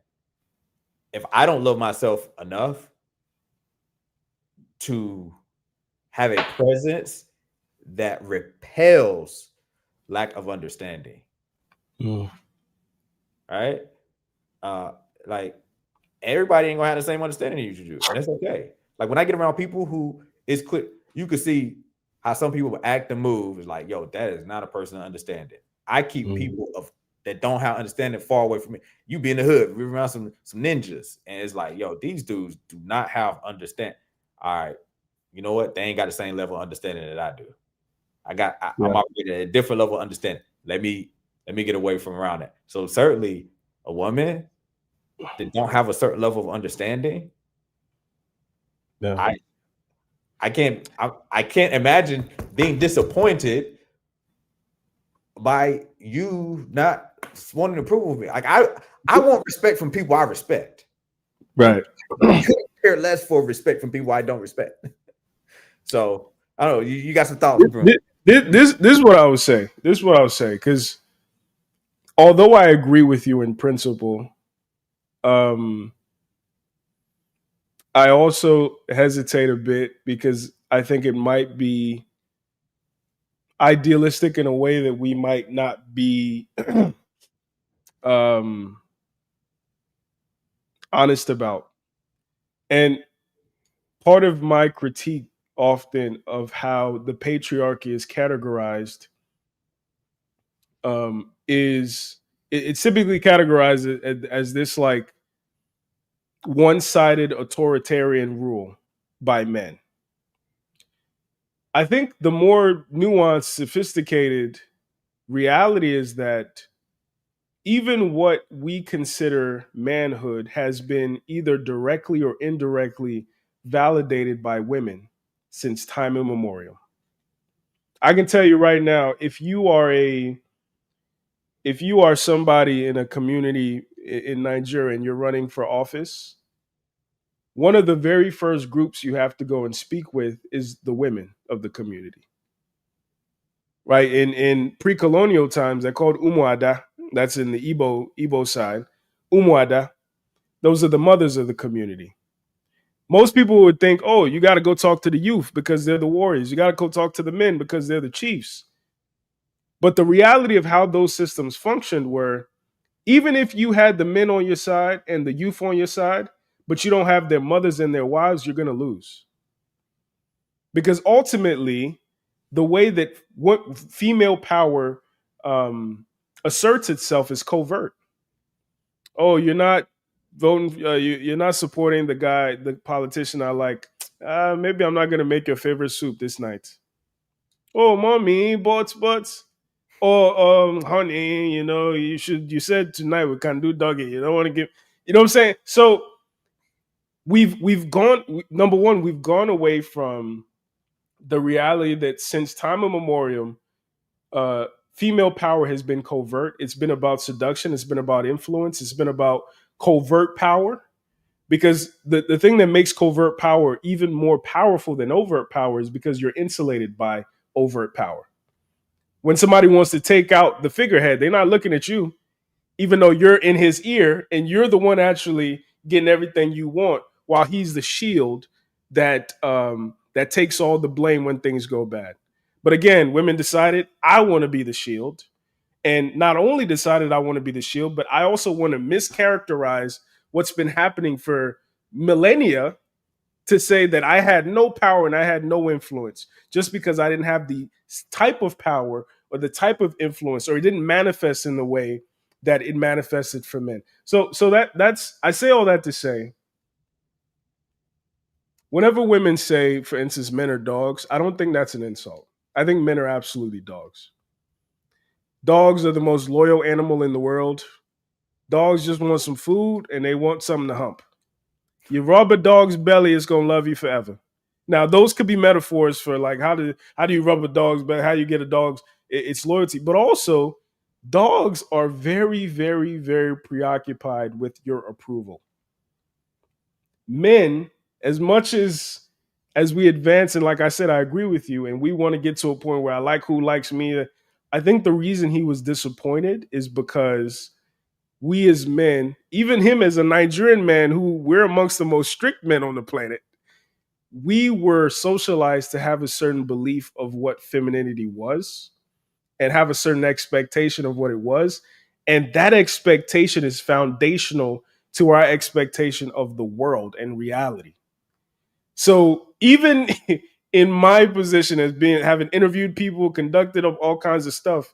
if I don't love myself enough to have a presence that repels lack of understanding, right? Like everybody ain't gonna have the same understanding you do, and that's okay. Like when I get around people who is clear, you can see how some people act and move is like, yo, that is not a person to understand it. I keep people that don't have understanding far away from me. You be in the hood, we around some ninjas, and it's like, yo, these dudes do not have understanding. All right, you know what? They ain't got the same level of understanding that I do. I'm operating at a different level of understanding. Let me get away from around that. So certainly a woman that don't have a certain level of understanding, I can't imagine being disappointed by you not wanting to prove with me. Like I want respect from people I respect. Right. I couldn't care less for respect from people I don't respect. So I don't know. You got some thoughts? This is what I would say. This is what I would say, because although I agree with you in principle, I also hesitate a bit because I think it might be idealistic in a way that we might not be honest about. And part of my critique often of how the patriarchy is categorized is it's typically categorized as this like one-sided authoritarian rule by men. I think the more nuanced, sophisticated reality is that even what we consider manhood has been either directly or indirectly validated by women since time immemorial. I can tell you right now, if you are somebody in a community in Nigeria and you're running for office, one of the very first groups you have to go and speak with is the women of the community. Right? In pre-colonial times, they're called umuada. That's in the Igbo side. Umuada. Those are the mothers of the community. Most people would think, oh, you got to go talk to the youth because they're the warriors. You got to go talk to the men because they're the chiefs. But the reality of how those systems functioned were, even if you had the men on your side and the youth on your side, but you don't have their mothers and their wives, you're going to lose. Because ultimately, the way that what female power asserts itself is covert. Oh, you're not voting, you're not supporting the politician I like. Maybe I'm not going to make your favorite soup this night. Oh, mommy, but. Or honey, you said tonight we can do doggy. You don't want to give, you know what I'm saying? So we've gone, number one, we've gone away from the reality that since time immemorial, female power has been covert. It's been about seduction. It's been about influence. It's been about covert power. Because the thing that makes covert power even more powerful than overt power is because you're insulated by overt power. When somebody wants to take out the figurehead, they're not looking at you, even though you're in his ear and you're the one actually getting everything you want, while he's the shield that takes all the blame when things go bad. But again, women decided, I want to be the shield. And not only decided I want to be the shield, but I also want to mischaracterize what's been happening for millennia to say that I had no power and I had no influence just because I didn't have the type of power or the type of influence, or it didn't manifest in the way that it manifested for men. So that's I say all that to say, whenever women say, for instance, men are dogs, I don't think that's an insult. I think men are absolutely dogs. Dogs are the most loyal animal in the world. Dogs just want some food and they want something to hump. You rub a dog's belly, it's gonna love you forever. Now, those could be metaphors for like how do you rub a dog's belly, how you get a dog's its loyalty, but also dogs are very, very, very preoccupied with your approval. Men, as much as we advance, and like I said, I agree with you, and we want to get to a point where I like who likes me. I think the reason he was disappointed is because we as men, even him as a Nigerian man who we're amongst the most strict men on the planet, we were socialized to have a certain belief of what femininity was and have a certain expectation of what it was. And that expectation is foundational to our expectation of the world and reality. So even in my position as having interviewed people, conducted all kinds of stuff,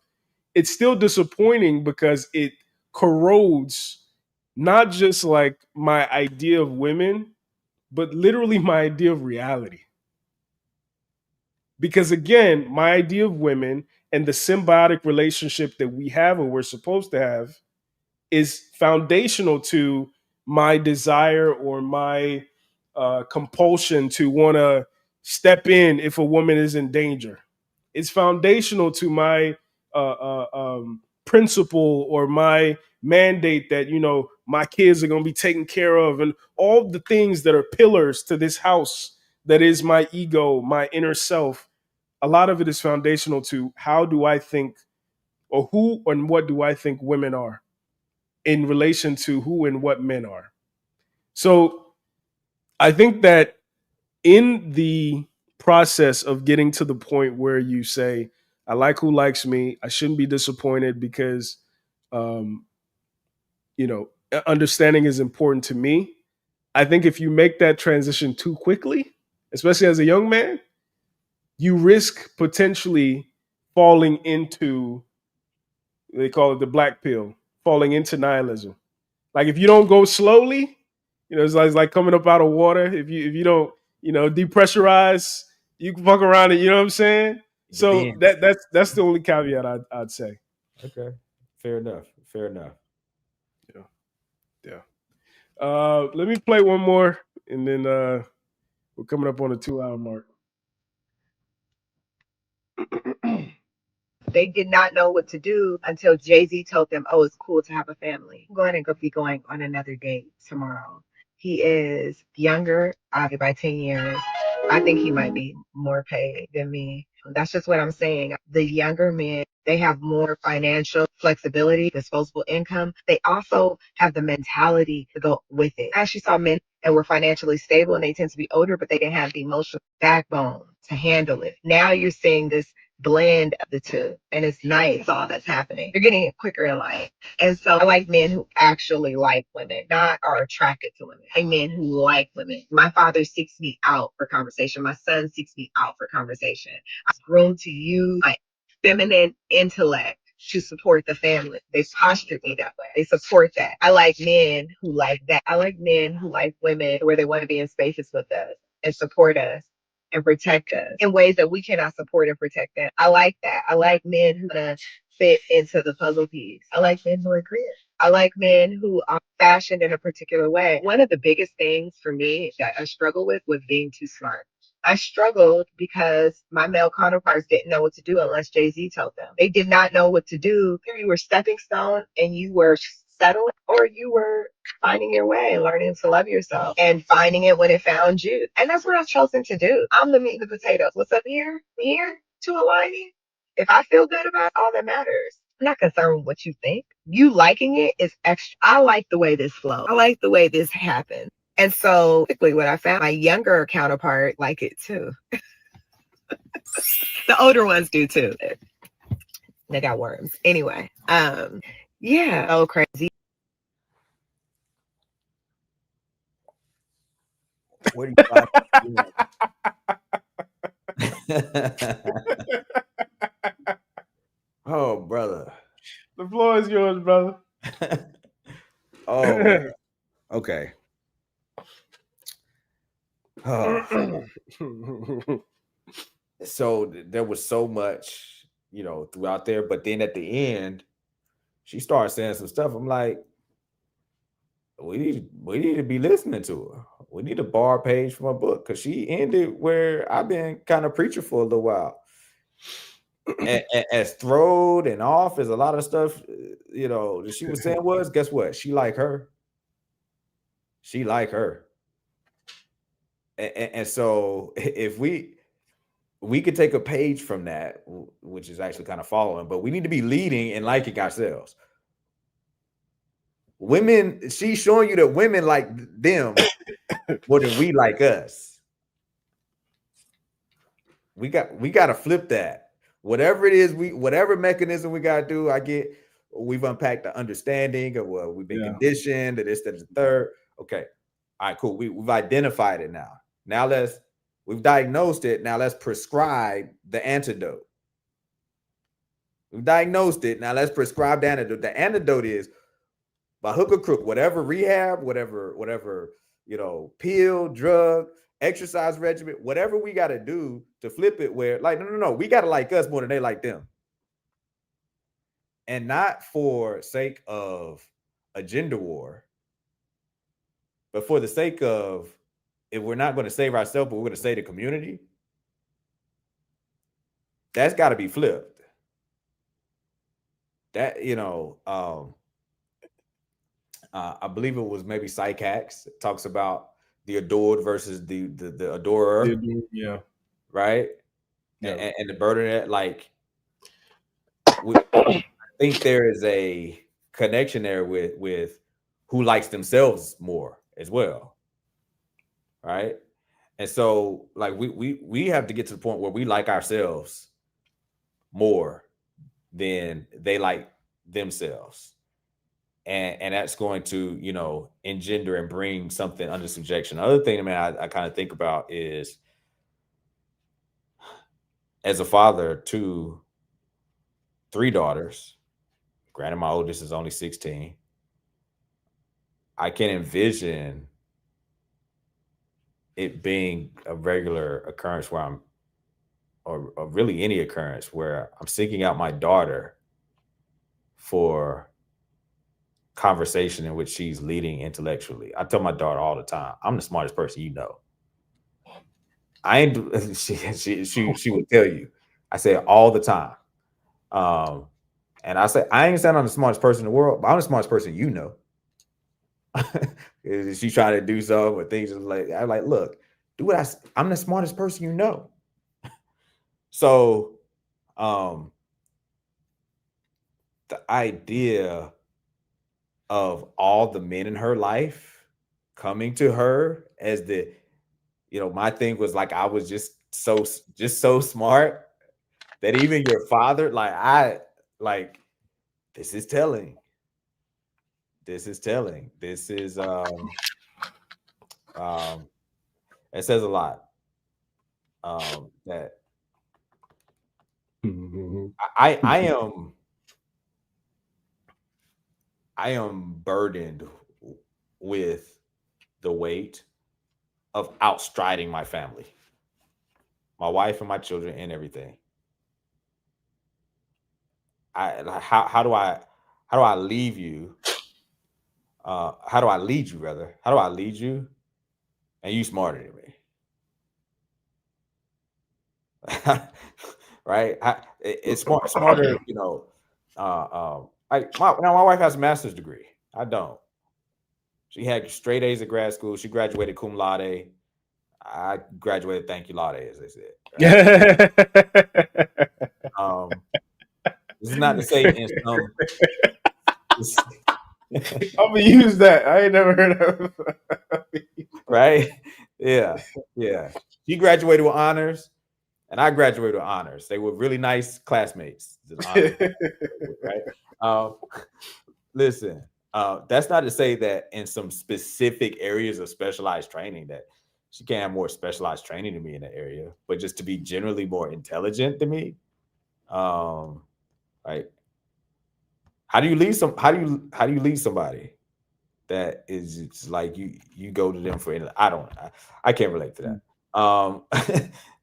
it's still disappointing because it corrodes not just like my idea of women, but literally my idea of reality. Because again, my idea of women and the symbiotic relationship that we have or we're supposed to have is foundational to my desire or my compulsion to want to step in if a woman is in danger. It's foundational to my principle or my mandate that, you know, my kids are going to be taken care of, and all the things that are pillars to this house that is my ego, my inner self. A lot of it is foundational to how do I think, or who and what do I think women are in relation to who and what men are. So I think that in the process of getting to the point where you say, I like who likes me, I shouldn't be disappointed because, um, you know, understanding is important to me. I think if you make that transition too quickly, especially as a young man, you risk potentially falling into, they call it the black pill, falling into nihilism. Like if you don't go slowly, you know, it's like coming up out of water. If you don't, you know, depressurize, you can fuck around it. You know what I'm saying? But So then, that's the only caveat I'd say. okay, fair enough. Fair enough. Yeah, yeah. Let me play one more, and then we're coming up on the 2 hour mark. They did not know what to do until Jay-Z told them, oh, it's cool to have a family. I'm going to be going on another date tomorrow. He is younger, by 10 years. I think he might be more paid than me. That's just what I'm saying. The younger men, they have more financial flexibility, disposable income. They also have the mentality to go with it. I actually saw men that were financially stable and they tend to be older, but they didn't have the emotional backbone to handle it. Now you're seeing this blend of the two, and it's nice all that's happening. You're getting it quicker in life. And so I like men who actually like women, not are attracted to women. I like men who like women. My father seeks me out for conversation. My son seeks me out for conversation. I've grown to use my feminine intellect to support the family. They postured me that way. They support that. I like men who like that. I like men who like women where they want to be in spaces with us and support us and protect us in ways that we cannot support and protect them. I like that. I like men who fit into the puzzle piece. I like men who are creative. I like men who are fashioned in a particular way. One of the biggest things for me that I struggle with was being too smart. I struggled because my male counterparts didn't know what to do unless Jay-Z told them. They did not know what to do. You were stepping stone and you were settled, or you were finding your way, learning to love yourself and finding it when it found you. And that's what I've chosen to do. I'm the meat and the potatoes. What's up here? Here to aligning. If I feel good about it, all that matters. I'm not concerned with what you think. You liking it is extra. I like the way this flows. I like the way this happens. And so typically what I found, my younger counterpart like it too. The older ones do too. They got worms. Anyway, yeah. Oh, crazy. What are you Oh, brother. The floor is yours, brother. Oh, man. Okay. Oh. So there was so much, you know, throughout there, but then at the end, she started saying some stuff. I'm like, we need to be listening to her. We need a bar page from a book, because she ended where I've been kind of preaching for a little while. As throwed and off as a lot of stuff, you know, that she was saying was, guess what? She like her. She like her. And so if we could take a page from that, which is actually kind of following, but we need to be leading and liking ourselves. Women, she's showing you that women like them more than we like us. We got to flip that. Whatever it is, whatever mechanism we got to do, we've unpacked the understanding of what we've been conditioned, that this, that, the third. Okay. All right, cool. We've identified it now. Now we've diagnosed it. Now let's prescribe the antidote. We've diagnosed it. Now let's prescribe the antidote. The antidote is, by hook or crook, whatever rehab, whatever, you know, pill, drug, exercise regimen, whatever we got to do to flip it where like, no, we got to like us more than they like them. And not for sake of a gender war, but for the sake of, if we're not going to save ourselves, but we're going to save the community, that's got to be flipped. That, I believe it was maybe Psych Hacks. It talks about the adored versus the adorer. Yeah. Right? Yeah. And the burden that, like, I think there is a connection there with who likes themselves more as well. Right? And so, like, we have to get to the point where we like ourselves more than they like themselves. And that's going to, engender and bring something under subjection. Another thing, man, I kind of think about is, as a father to 3 daughters, granted my oldest is only 16, I can envision it being a regular occurrence where or really any occurrence where I'm seeking out my daughter for conversation in which she's leading intellectually. I tell my daughter all the time, I'm the smartest person you know. I ain't she would tell you. I say it all the time. And I say, I ain't saying I'm the smartest person in the world, but I'm the smartest person you know. She's trying to do something or things like I'm like, look, do what I'm the smartest person you know. So the idea of all the men in her life coming to her as my thing was like, I was just so smart that even your father, this is telling. This is telling. This is it says a lot. That I am burdened with the weight of outstriding my family, my wife and my children and everything. How do I leave you? How do I lead you, rather? How do I lead you? And you smarter than me. Right? It's smarter, my wife has a master's degree. I don't. She had straight A's at grad school. She graduated cum laude. I graduated thank you laude, as they said. Right? This is not to say in some. I'm gonna use that. I ain't never heard of it. Right? Yeah. She graduated with honors, and I graduated with honors. They were really nice classmates. Right? Listen, that's not to say that in some specific areas of specialized training that she can't have more specialized training than me in that area, but just to be generally more intelligent than me. Like, how do you lead lead somebody that is just like you go to them for anything? I can't relate to that.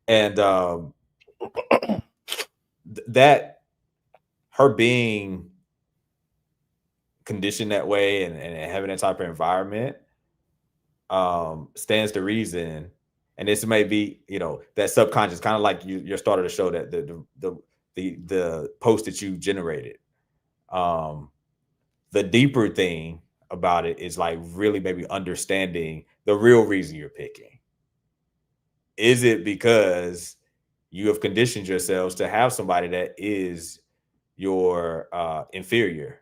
And that her being conditioned that way and having that type of environment stands to reason. And this may be, that subconscious, kind of like your starter to show that the post that you generated. The deeper thing about it is like really maybe understanding the real reason you're picking. Is it because you have conditioned yourselves to have somebody that is your inferior?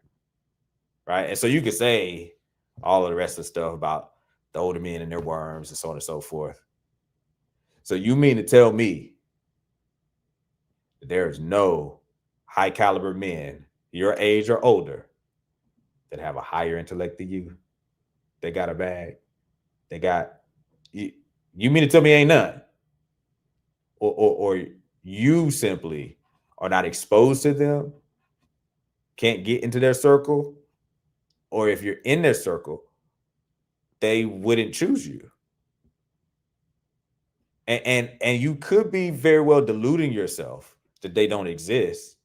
Right. And so you could say all of the rest of the stuff about the older men and their worms and so on and so forth. So you mean to tell me that there's no high caliber men your age or older that have a higher intellect than you? They got a bag. They got you mean to tell me ain't none? Or you simply are not exposed to them, can't get into their circle, or if you're in their circle, they wouldn't choose you. And you could be very well deluding yourself that they don't exist,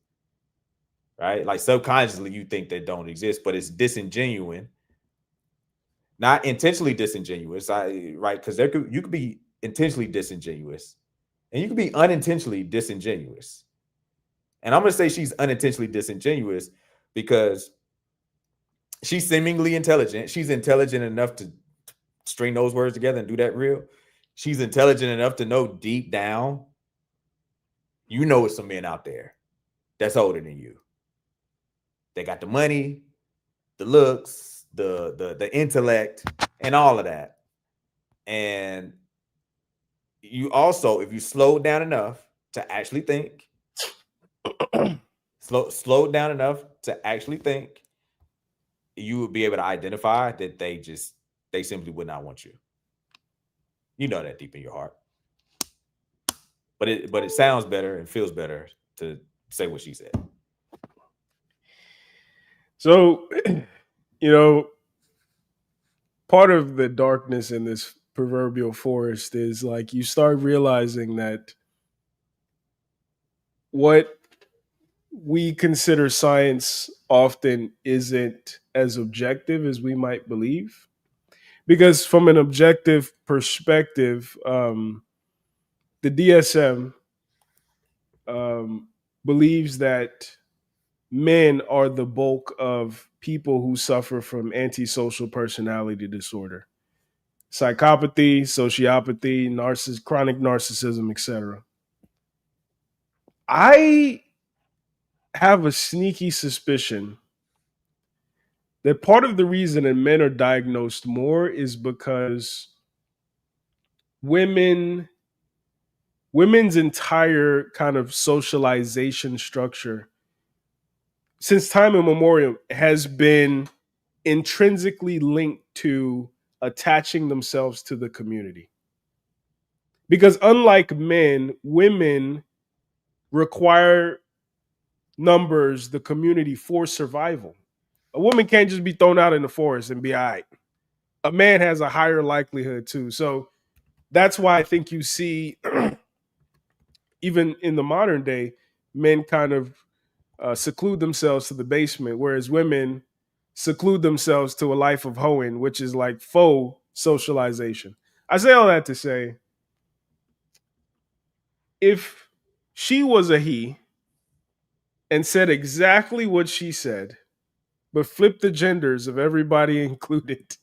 right? Like subconsciously you think they don't exist, but it's disingenuous, not intentionally disingenuous, right? Because you could be intentionally disingenuous, and you could be unintentionally disingenuous. And I'm gonna say she's unintentionally disingenuous because she's seemingly intelligent. She's intelligent enough to string those words together and do that real. She's intelligent enough to know deep down, you know, it's some men out there that's older than you. They got the money, the looks, the intellect, and all of that. And you also, if you slow down enough to actually think, slow down enough to actually think, you would be able to identify that they simply would not want you. You know that deep in your heart. But it sounds better and feels better to say what she said. So, you know, part of the darkness in this proverbial forest is like you start realizing that what we consider science often isn't as objective as we might believe. Because from an objective perspective, the DSM believes that men are the bulk of people who suffer from antisocial personality disorder, psychopathy, sociopathy, chronic narcissism, etc. I have a sneaky suspicion that part of the reason that men are diagnosed more is because women's entire kind of socialization structure since time immemorial has been intrinsically linked to attaching themselves to the community. Because unlike men, women require numbers, the community, for survival. A woman can't just be thrown out in the forest and be all right. A man has a higher likelihood too. So that's why I think you see, even in the modern day, men kind of seclude themselves to the basement, whereas women seclude themselves to a life of hoeing, which is like faux socialization. I say all that to say, if she was a he and said exactly what she said, but flipped the genders of everybody included,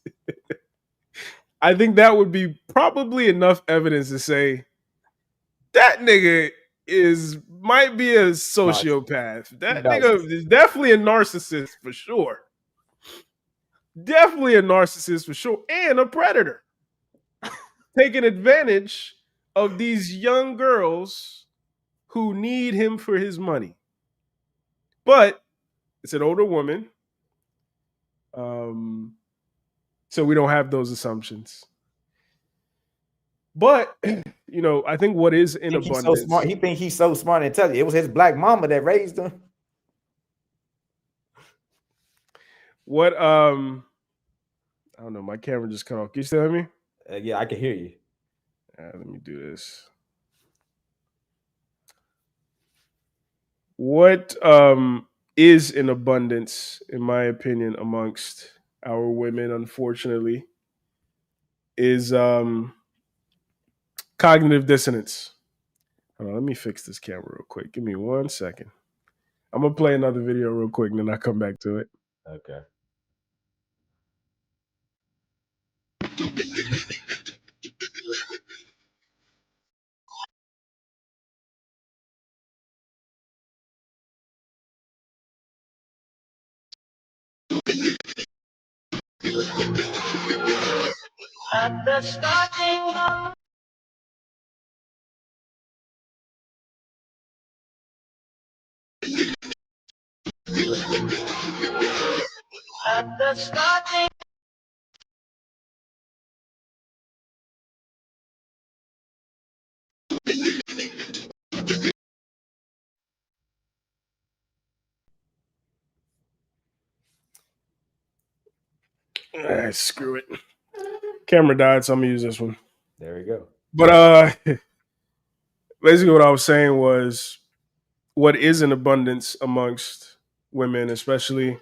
I think that would be probably enough evidence to say that nigga might be a sociopath. That nigga is definitely a narcissist for sure. Definitely a narcissist for sure, and a predator. Taking advantage of these young girls who need him for his money. But it's an older woman. So we don't have those assumptions. But, you know, I think what is in abundance. He's so smart. He think he's so smart and intelligent. It was his black mama that raised him. What I don't know, my camera just cut off. Can you still hear me? Yeah, I can hear you. Let me do this. What is in abundance, in my opinion, amongst our women, unfortunately, is cognitive dissonance. Hold on, let me fix this camera real quick. Give me 1 second. I'm gonna play another video real quick and then I'll come back to it. Okay. At the starting of at the starting Screw it. Camera died, so I'm gonna use this one. There we go. But basically what I was saying was what is in abundance amongst women, especially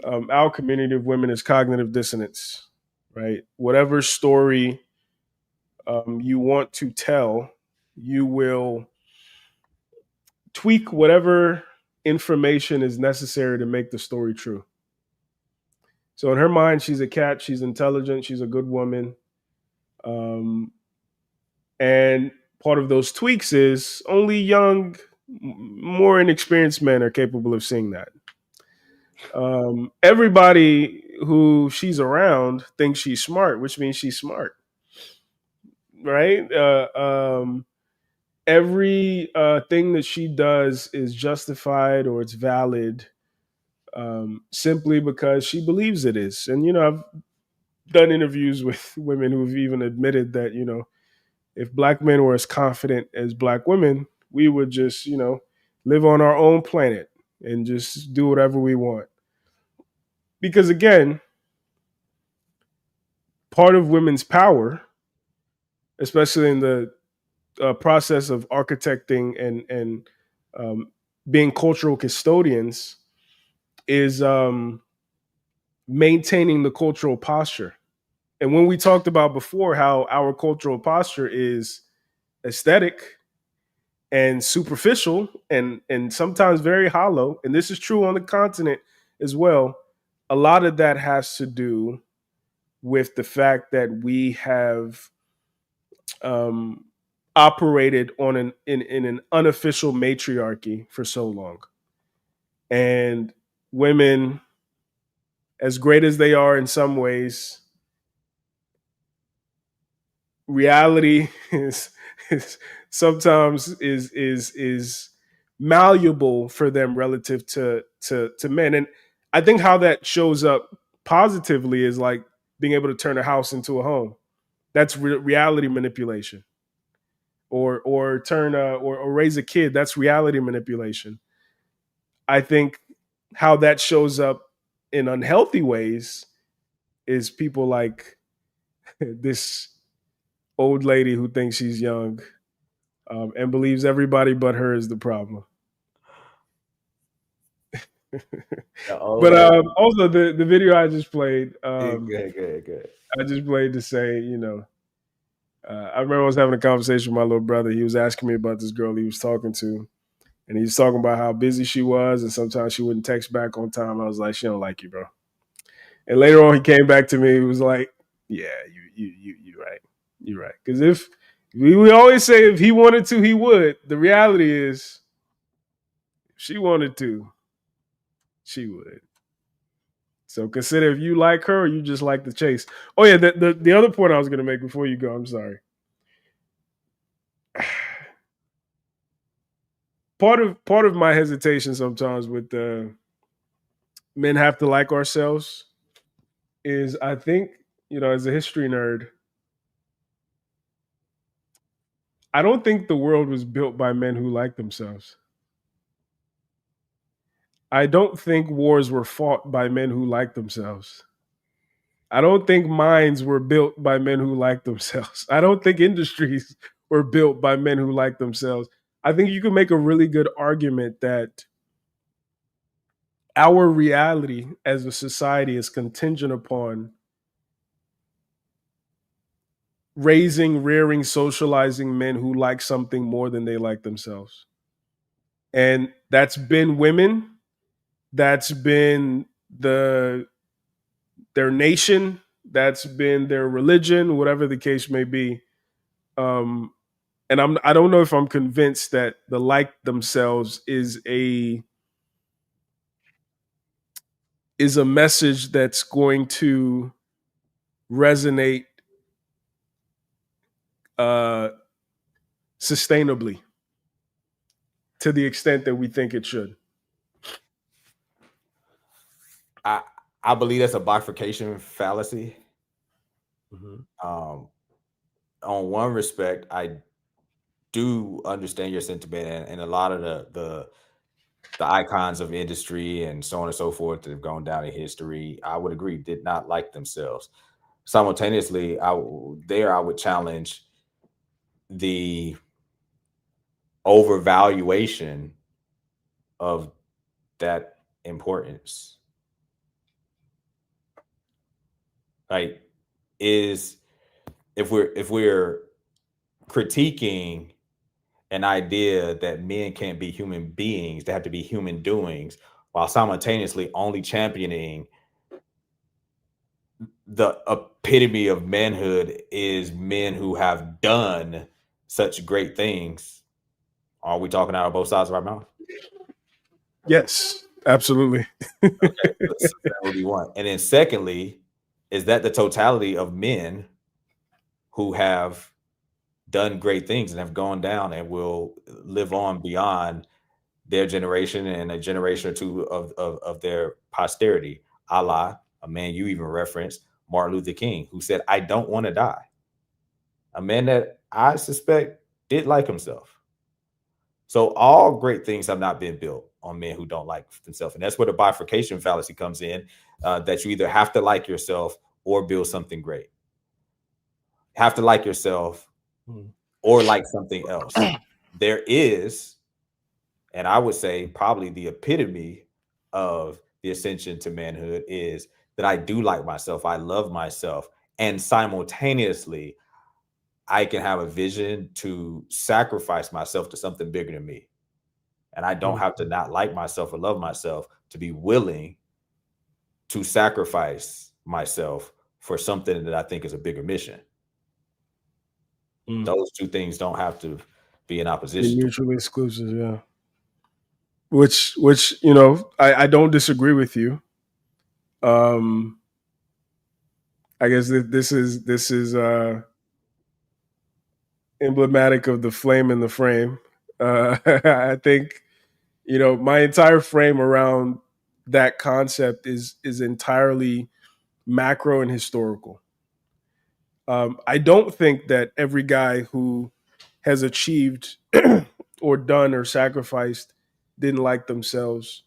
our community of women, is cognitive dissonance, right? Whatever story you want to tell, you will tweak whatever information is necessary to make the story true. So in her mind, she's a cat, she's intelligent, she's a good woman. And part of those tweaks is only young, more inexperienced men are capable of seeing that. Everybody who she's around thinks she's smart, which means she's smart, right? Every thing that she does is justified or it's valid simply because she believes it is. And, I've done interviews with women who've even admitted that, if black men were as confident as black women, we would just, live on our own planet and just do whatever we want. Because again, part of women's power, especially in the process of architecting and being cultural custodians, is maintaining the cultural posture. And when we talked about before how our cultural posture is aesthetic and superficial and sometimes very hollow, and this is true on the continent as well, a lot of that has to do with the fact that we have operated in an unofficial matriarchy for so long. And women, as great as they are in some ways, reality is sometimes is malleable for them relative to men. And I think how that shows up positively is like being able to turn a house into a home. That's reality manipulation. Or turn or raise a kid. That's reality manipulation. I think how that shows up in unhealthy ways is people like this old lady who thinks she's young and believes everybody but her is the problem. But also the video I just played, good. I just played to say, I remember I was having a conversation with my little brother. He was asking me about this girl he was talking to, and he was talking about how busy she was, and sometimes she wouldn't text back on time. I was like, she don't like you, bro. And later on, he came back to me. He was like, yeah, you're right. You're right. Because if we always say if he wanted to, he would. The reality is, if she wanted to, she would. So consider if you like her or you just like the chase. Oh yeah, the other point I was going to make before you go, I'm sorry. Part of my hesitation sometimes with men have to like ourselves is I think, as a history nerd, I don't think the world was built by men who like themselves. I don't think wars were fought by men who like themselves. I don't think mines were built by men who like themselves. I don't think industries were built by men who like themselves. I think you can make a really good argument that our reality as a society is contingent upon raising, rearing, socializing men who like something more than they like themselves. And that's been women. That's been their nation. That's been their religion, whatever the case may be. And I don't know if I'm convinced that the like themselves is a message that's going to resonate sustainably to the extent that we think it should. I believe that's a bifurcation fallacy. Mm-hmm. On one respect, I do understand your sentiment, and a lot of the icons of industry and so on and so forth that have gone down in history, I would agree, did not like themselves. Simultaneously, I would challenge the overvaluation of that importance. Like, is if we're critiquing an idea that men can't be human beings, they have to be human doings, while simultaneously only championing the epitome of manhood is men who have done such great things. Are we talking out of both sides of our mouth? Yes, absolutely. Okay, let's what do you want? And then secondly, is that the totality of men who have done great things and have gone down and will live on beyond their generation and a generation or two of their posterity, a la a man you even referenced, Martin Luther King, who said, "I don't want to die." A man that I suspect did like himself. So all great things have not been built on men who don't like themselves. And that's where the bifurcation fallacy comes in, that you either have to like yourself or build something great. Have to like yourself or like something else. There is, and I would say probably the epitome of the ascension to manhood is that I do like myself. I love myself. And simultaneously, I can have a vision to sacrifice myself to something bigger than me. And I don't have to not like myself or love myself to be willing to sacrifice myself for something that I think is a bigger mission. Those two things don't have to be in opposition. Mutually exclusive, yeah. Which I don't disagree with you. I guess this is emblematic of the flame in the frame. I think my entire frame around that concept is entirely macro and historical. I don't think that every guy who has achieved or done or sacrificed didn't like themselves.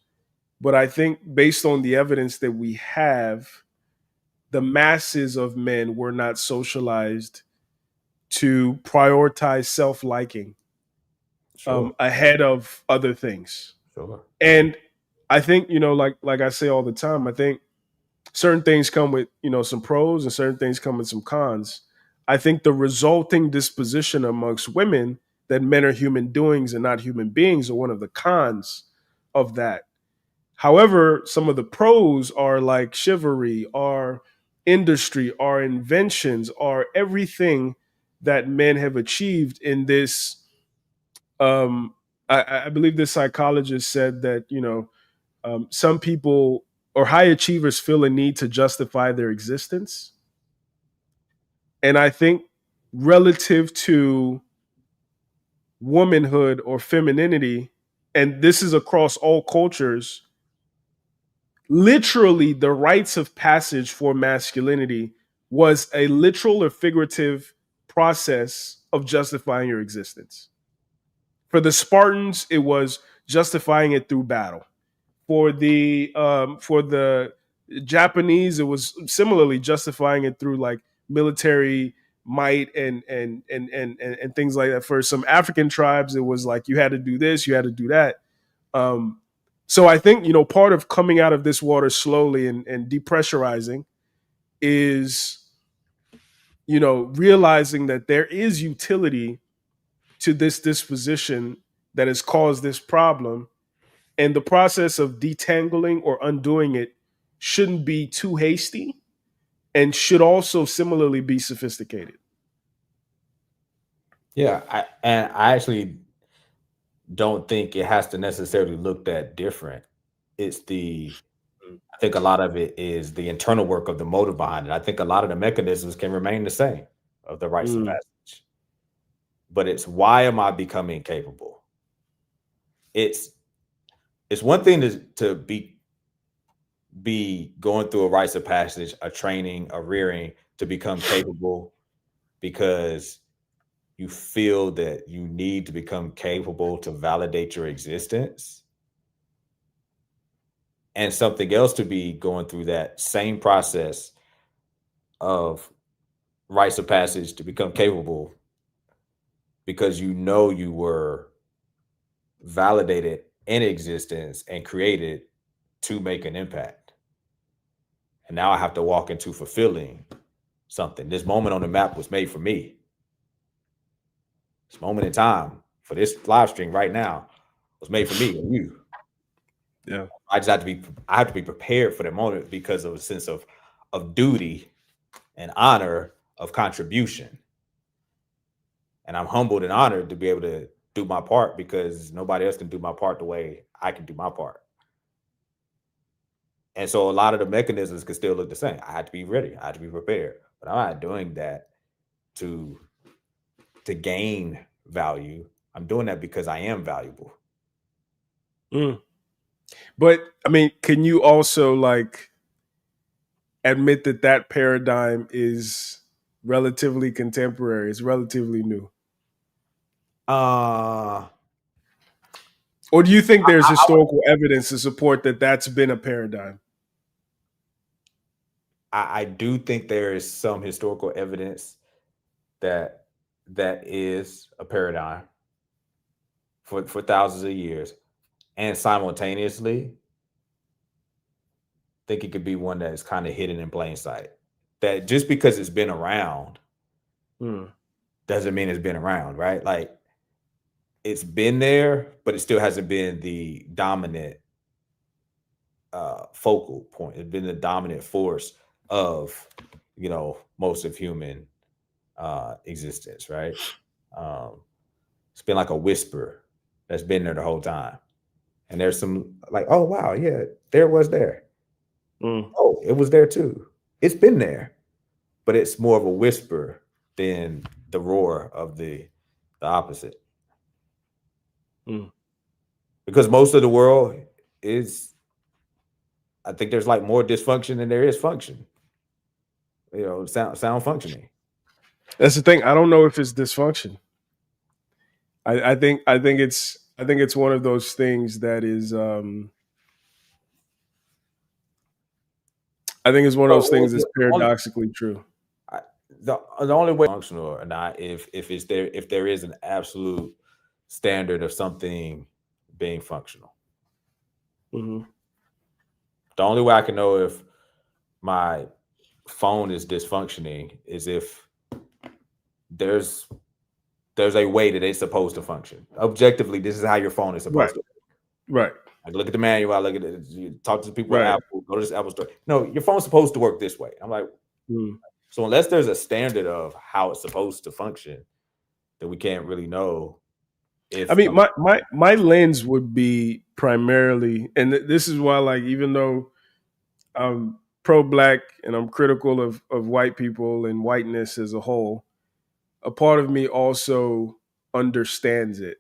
But I think based on the evidence that we have, the masses of men were not socialized to prioritize self-liking ahead of other things. Sure. And I think, like I say all the time, I think certain things come with, some pros and certain things come with some cons. I think the resulting disposition amongst women that men are human doings and not human beings are one of the cons of that. However, some of the pros are like chivalry, are industry, are inventions, are everything that men have achieved in this. I believe this psychologist said that, some people or high achievers feel a need to justify their existence. And I think relative to womanhood or femininity, and this is across all cultures, literally the rites of passage for masculinity was a literal or figurative process of justifying your existence. For the Spartans, it was justifying it through battle. For the Japanese, it was similarly justifying it through like military might and things like that. For some African tribes, it was like you had to do this, you had to do that. So I think part of coming out of this water slowly and depressurizing is realizing that there is utility to this disposition that has caused this problem. And the process of detangling or undoing it shouldn't be too hasty and should also similarly be sophisticated. Yeah, I actually don't think it has to necessarily look that different. It's I think a lot of it is the internal work of the motive behind it. I think a lot of the mechanisms can remain the same of the rites of passage. But it's, why am I becoming capable? It's one thing to be going through a rites of passage, a training, a rearing to become capable because you feel that you need to become capable to validate your existence. And something else to be going through that same process of rites of passage to become capable because you were validated in existence and created to make an impact. And now I have to walk into fulfilling something. This moment on the map was made for me. This moment in time for this live stream right now was made for me and you. Yeah. I have to be prepared for the moment because of a sense of duty and honor of contribution. And I'm humbled and honored to be able to do my part because nobody else can do my part the way I can do my part. And so a lot of the mechanisms can still look the same. I had to be ready. I had to be prepared. But I'm not doing that to gain value. I'm doing that because I am valuable. But I mean, can you also like admit that paradigm is relatively contemporary? It's relatively new. Or do you think there's historical evidence to support that that's been a paradigm? I do think there is some historical evidence that is a paradigm for thousands of years, and simultaneously think it could be one that is kind of hidden in plain sight. That just because it's been around doesn't mean it's been around, right? Like it's been there, but it still hasn't been the dominant focal point. It's been the dominant force of, most of human existence, right? It's been like a whisper that's been there the whole time. And there's some like, oh wow, yeah, there it was there. Oh, it was there too. It's been there, but it's more of a whisper than the roar of the opposite. Because most of the world is, I think there's like more dysfunction than there is function. Sound functioning. That's the thing. I don't know if it's dysfunction. I think it's one of those things that is. I think it's one of those things that's paradoxically true. The only way functional or not if there is an absolute standard of something being functional. The only way I can know if my phone is dysfunctioning is if there's a way that it's supposed to function. Objectively, this is how your phone is supposed to. Right. I look at the manual. I look at it. You talk to the people at Apple. Go to this Apple store. No, your phone's supposed to work this way. I'm like, so unless there's a standard of how it's supposed to function, then we can't really know. I mean, my lens would be primarily, and this is why, like, even though I'm pro-black and I'm critical of white people and whiteness as a whole, a part of me also understands it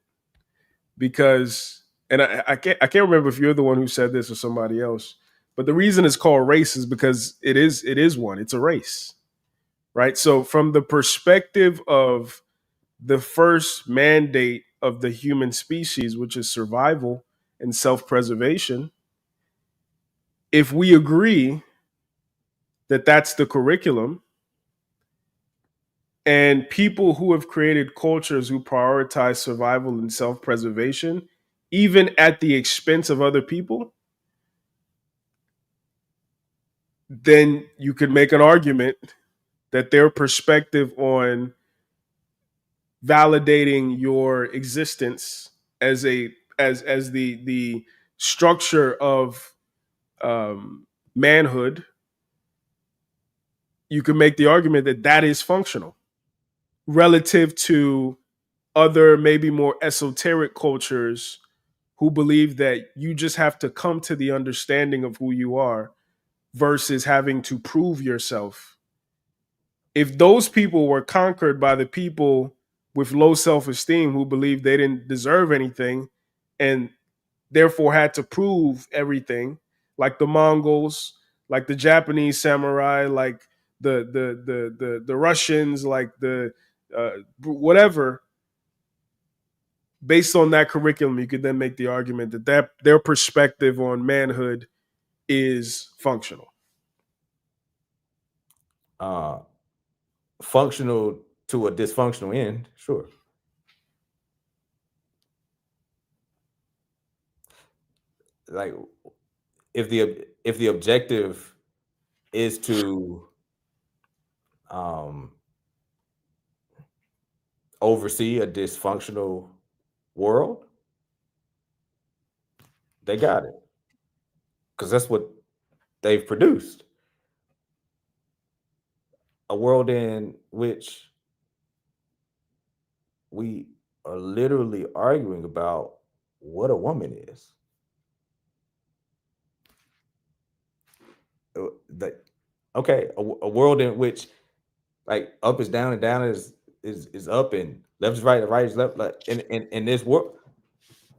because, and I can't remember if you're the one who said this or somebody else, but the reason it's called race is because it is one. It's a race, right? So from the perspective of the first mandate of the human species, which is survival and self-preservation, if we agree that that's the curriculum, and people who have created cultures who prioritize survival and self-preservation, even at the expense of other people, then you could make an argument that their perspective on validating your existence as the structure of manhood, you can make the argument that that is functional relative to other maybe more esoteric cultures who believe that you just have to come to the understanding of who you are versus having to prove yourself. If those people were conquered by the people with low self-esteem who believed they didn't deserve anything and therefore had to prove everything, like the Mongols, like the Japanese samurai, like the Russians, like the whatever, based on that curriculum, you could then make the argument that their perspective on manhood is functional. Functional to a dysfunctional end, sure. like if the objective is to oversee a dysfunctional world, they got it, because that's what they've produced. A world in which we are literally arguing about what a woman is. Okay, a world in which like up is down and down is up and left is right and right is left. Like in this world,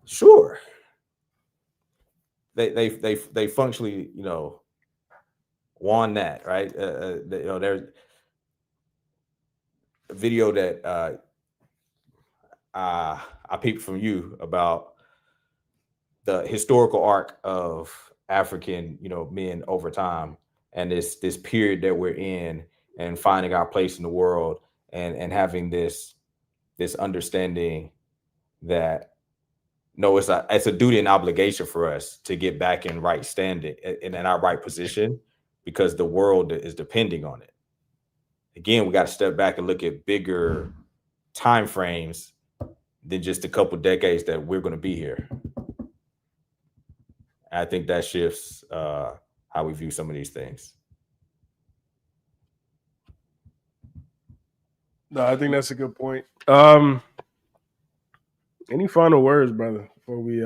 sure, they functionally, you know, won that, right? You know, there's a video that I peeped from you about the historical arc of African, you know, men over time, and this period that we're in, and finding our place in the world, and having this understanding that no, it's a duty and obligation for us to get back in right standing and in our right position, because the world is depending on it. Again, we got to step back and look at bigger time frames than just a couple decades that we're going to be here. I think that shifts how we view some of these things. No, I think that's a good point. Any final words, brother, before we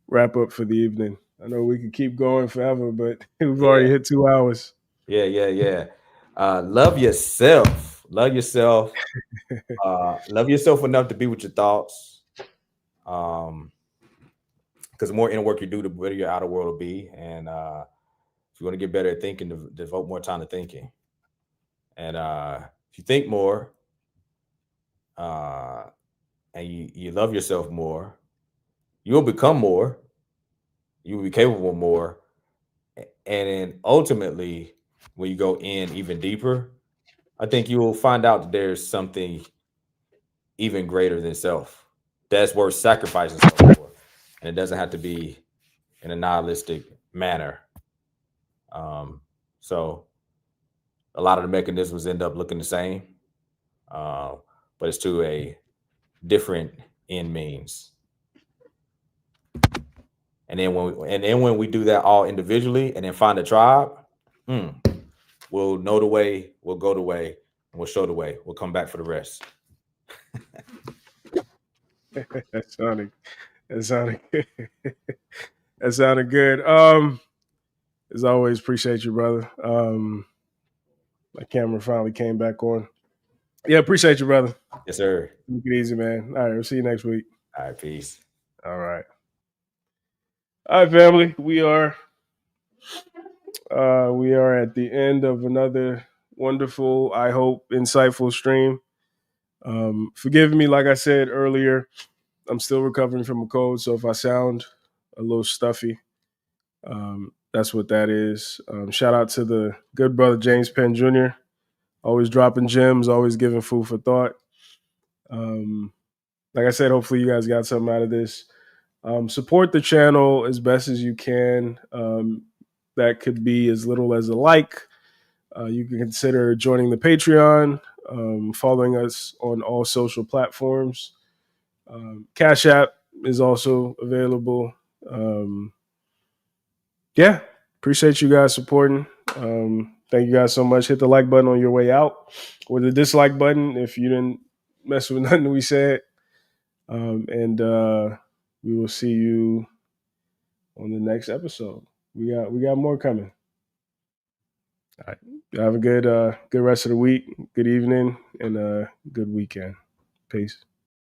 wrap up for the evening? I know we could keep going forever, but we've already hit 2 hours. Yeah. Love yourself. Love yourself. Love yourself enough to be with your thoughts. Because the more inner work you do, the better your outer world will be. And if you want to get better at thinking, devote more time to thinking. And if you think more, and you love yourself more, you'll become more. You will be capable of more. And then ultimately, when you go in even deeper, I think you will find out that there's something even greater than self that's worth sacrificing self for. And it doesn't have to be in a nihilistic manner. So a lot of the mechanisms end up looking the same, but it's to a different end means. And then when we do that all individually and then find a tribe, we'll know the way, we'll go the way, and we'll show the way. We'll come back for the rest. That sounded good. That sounded good. As always, appreciate you, brother. My camera finally came back on. Yeah, appreciate you, brother. Yes, sir. Take it easy, man. All right, we'll see you next week. All right, peace. All right, family. We are at the end of another wonderful, I hope, insightful stream. Forgive me, like I said earlier, I'm still recovering from a cold, so if I sound a little stuffy, that's what that is. Shout out to the good brother James Penn Jr., always dropping gems, always giving food for thought. Like I said, hopefully you guys got something out of this. Support the channel as best as you can. That could be as little as a like. You can consider joining the Patreon, following us on all social platforms. Cash App is also available. Yeah, appreciate you guys supporting. Thank you guys so much. Hit the like button on your way out, or the dislike button if you didn't mess with nothing we said. And we will see you on the next episode. We got more coming. All right. Have a good rest of the week, good evening, and good weekend. Peace.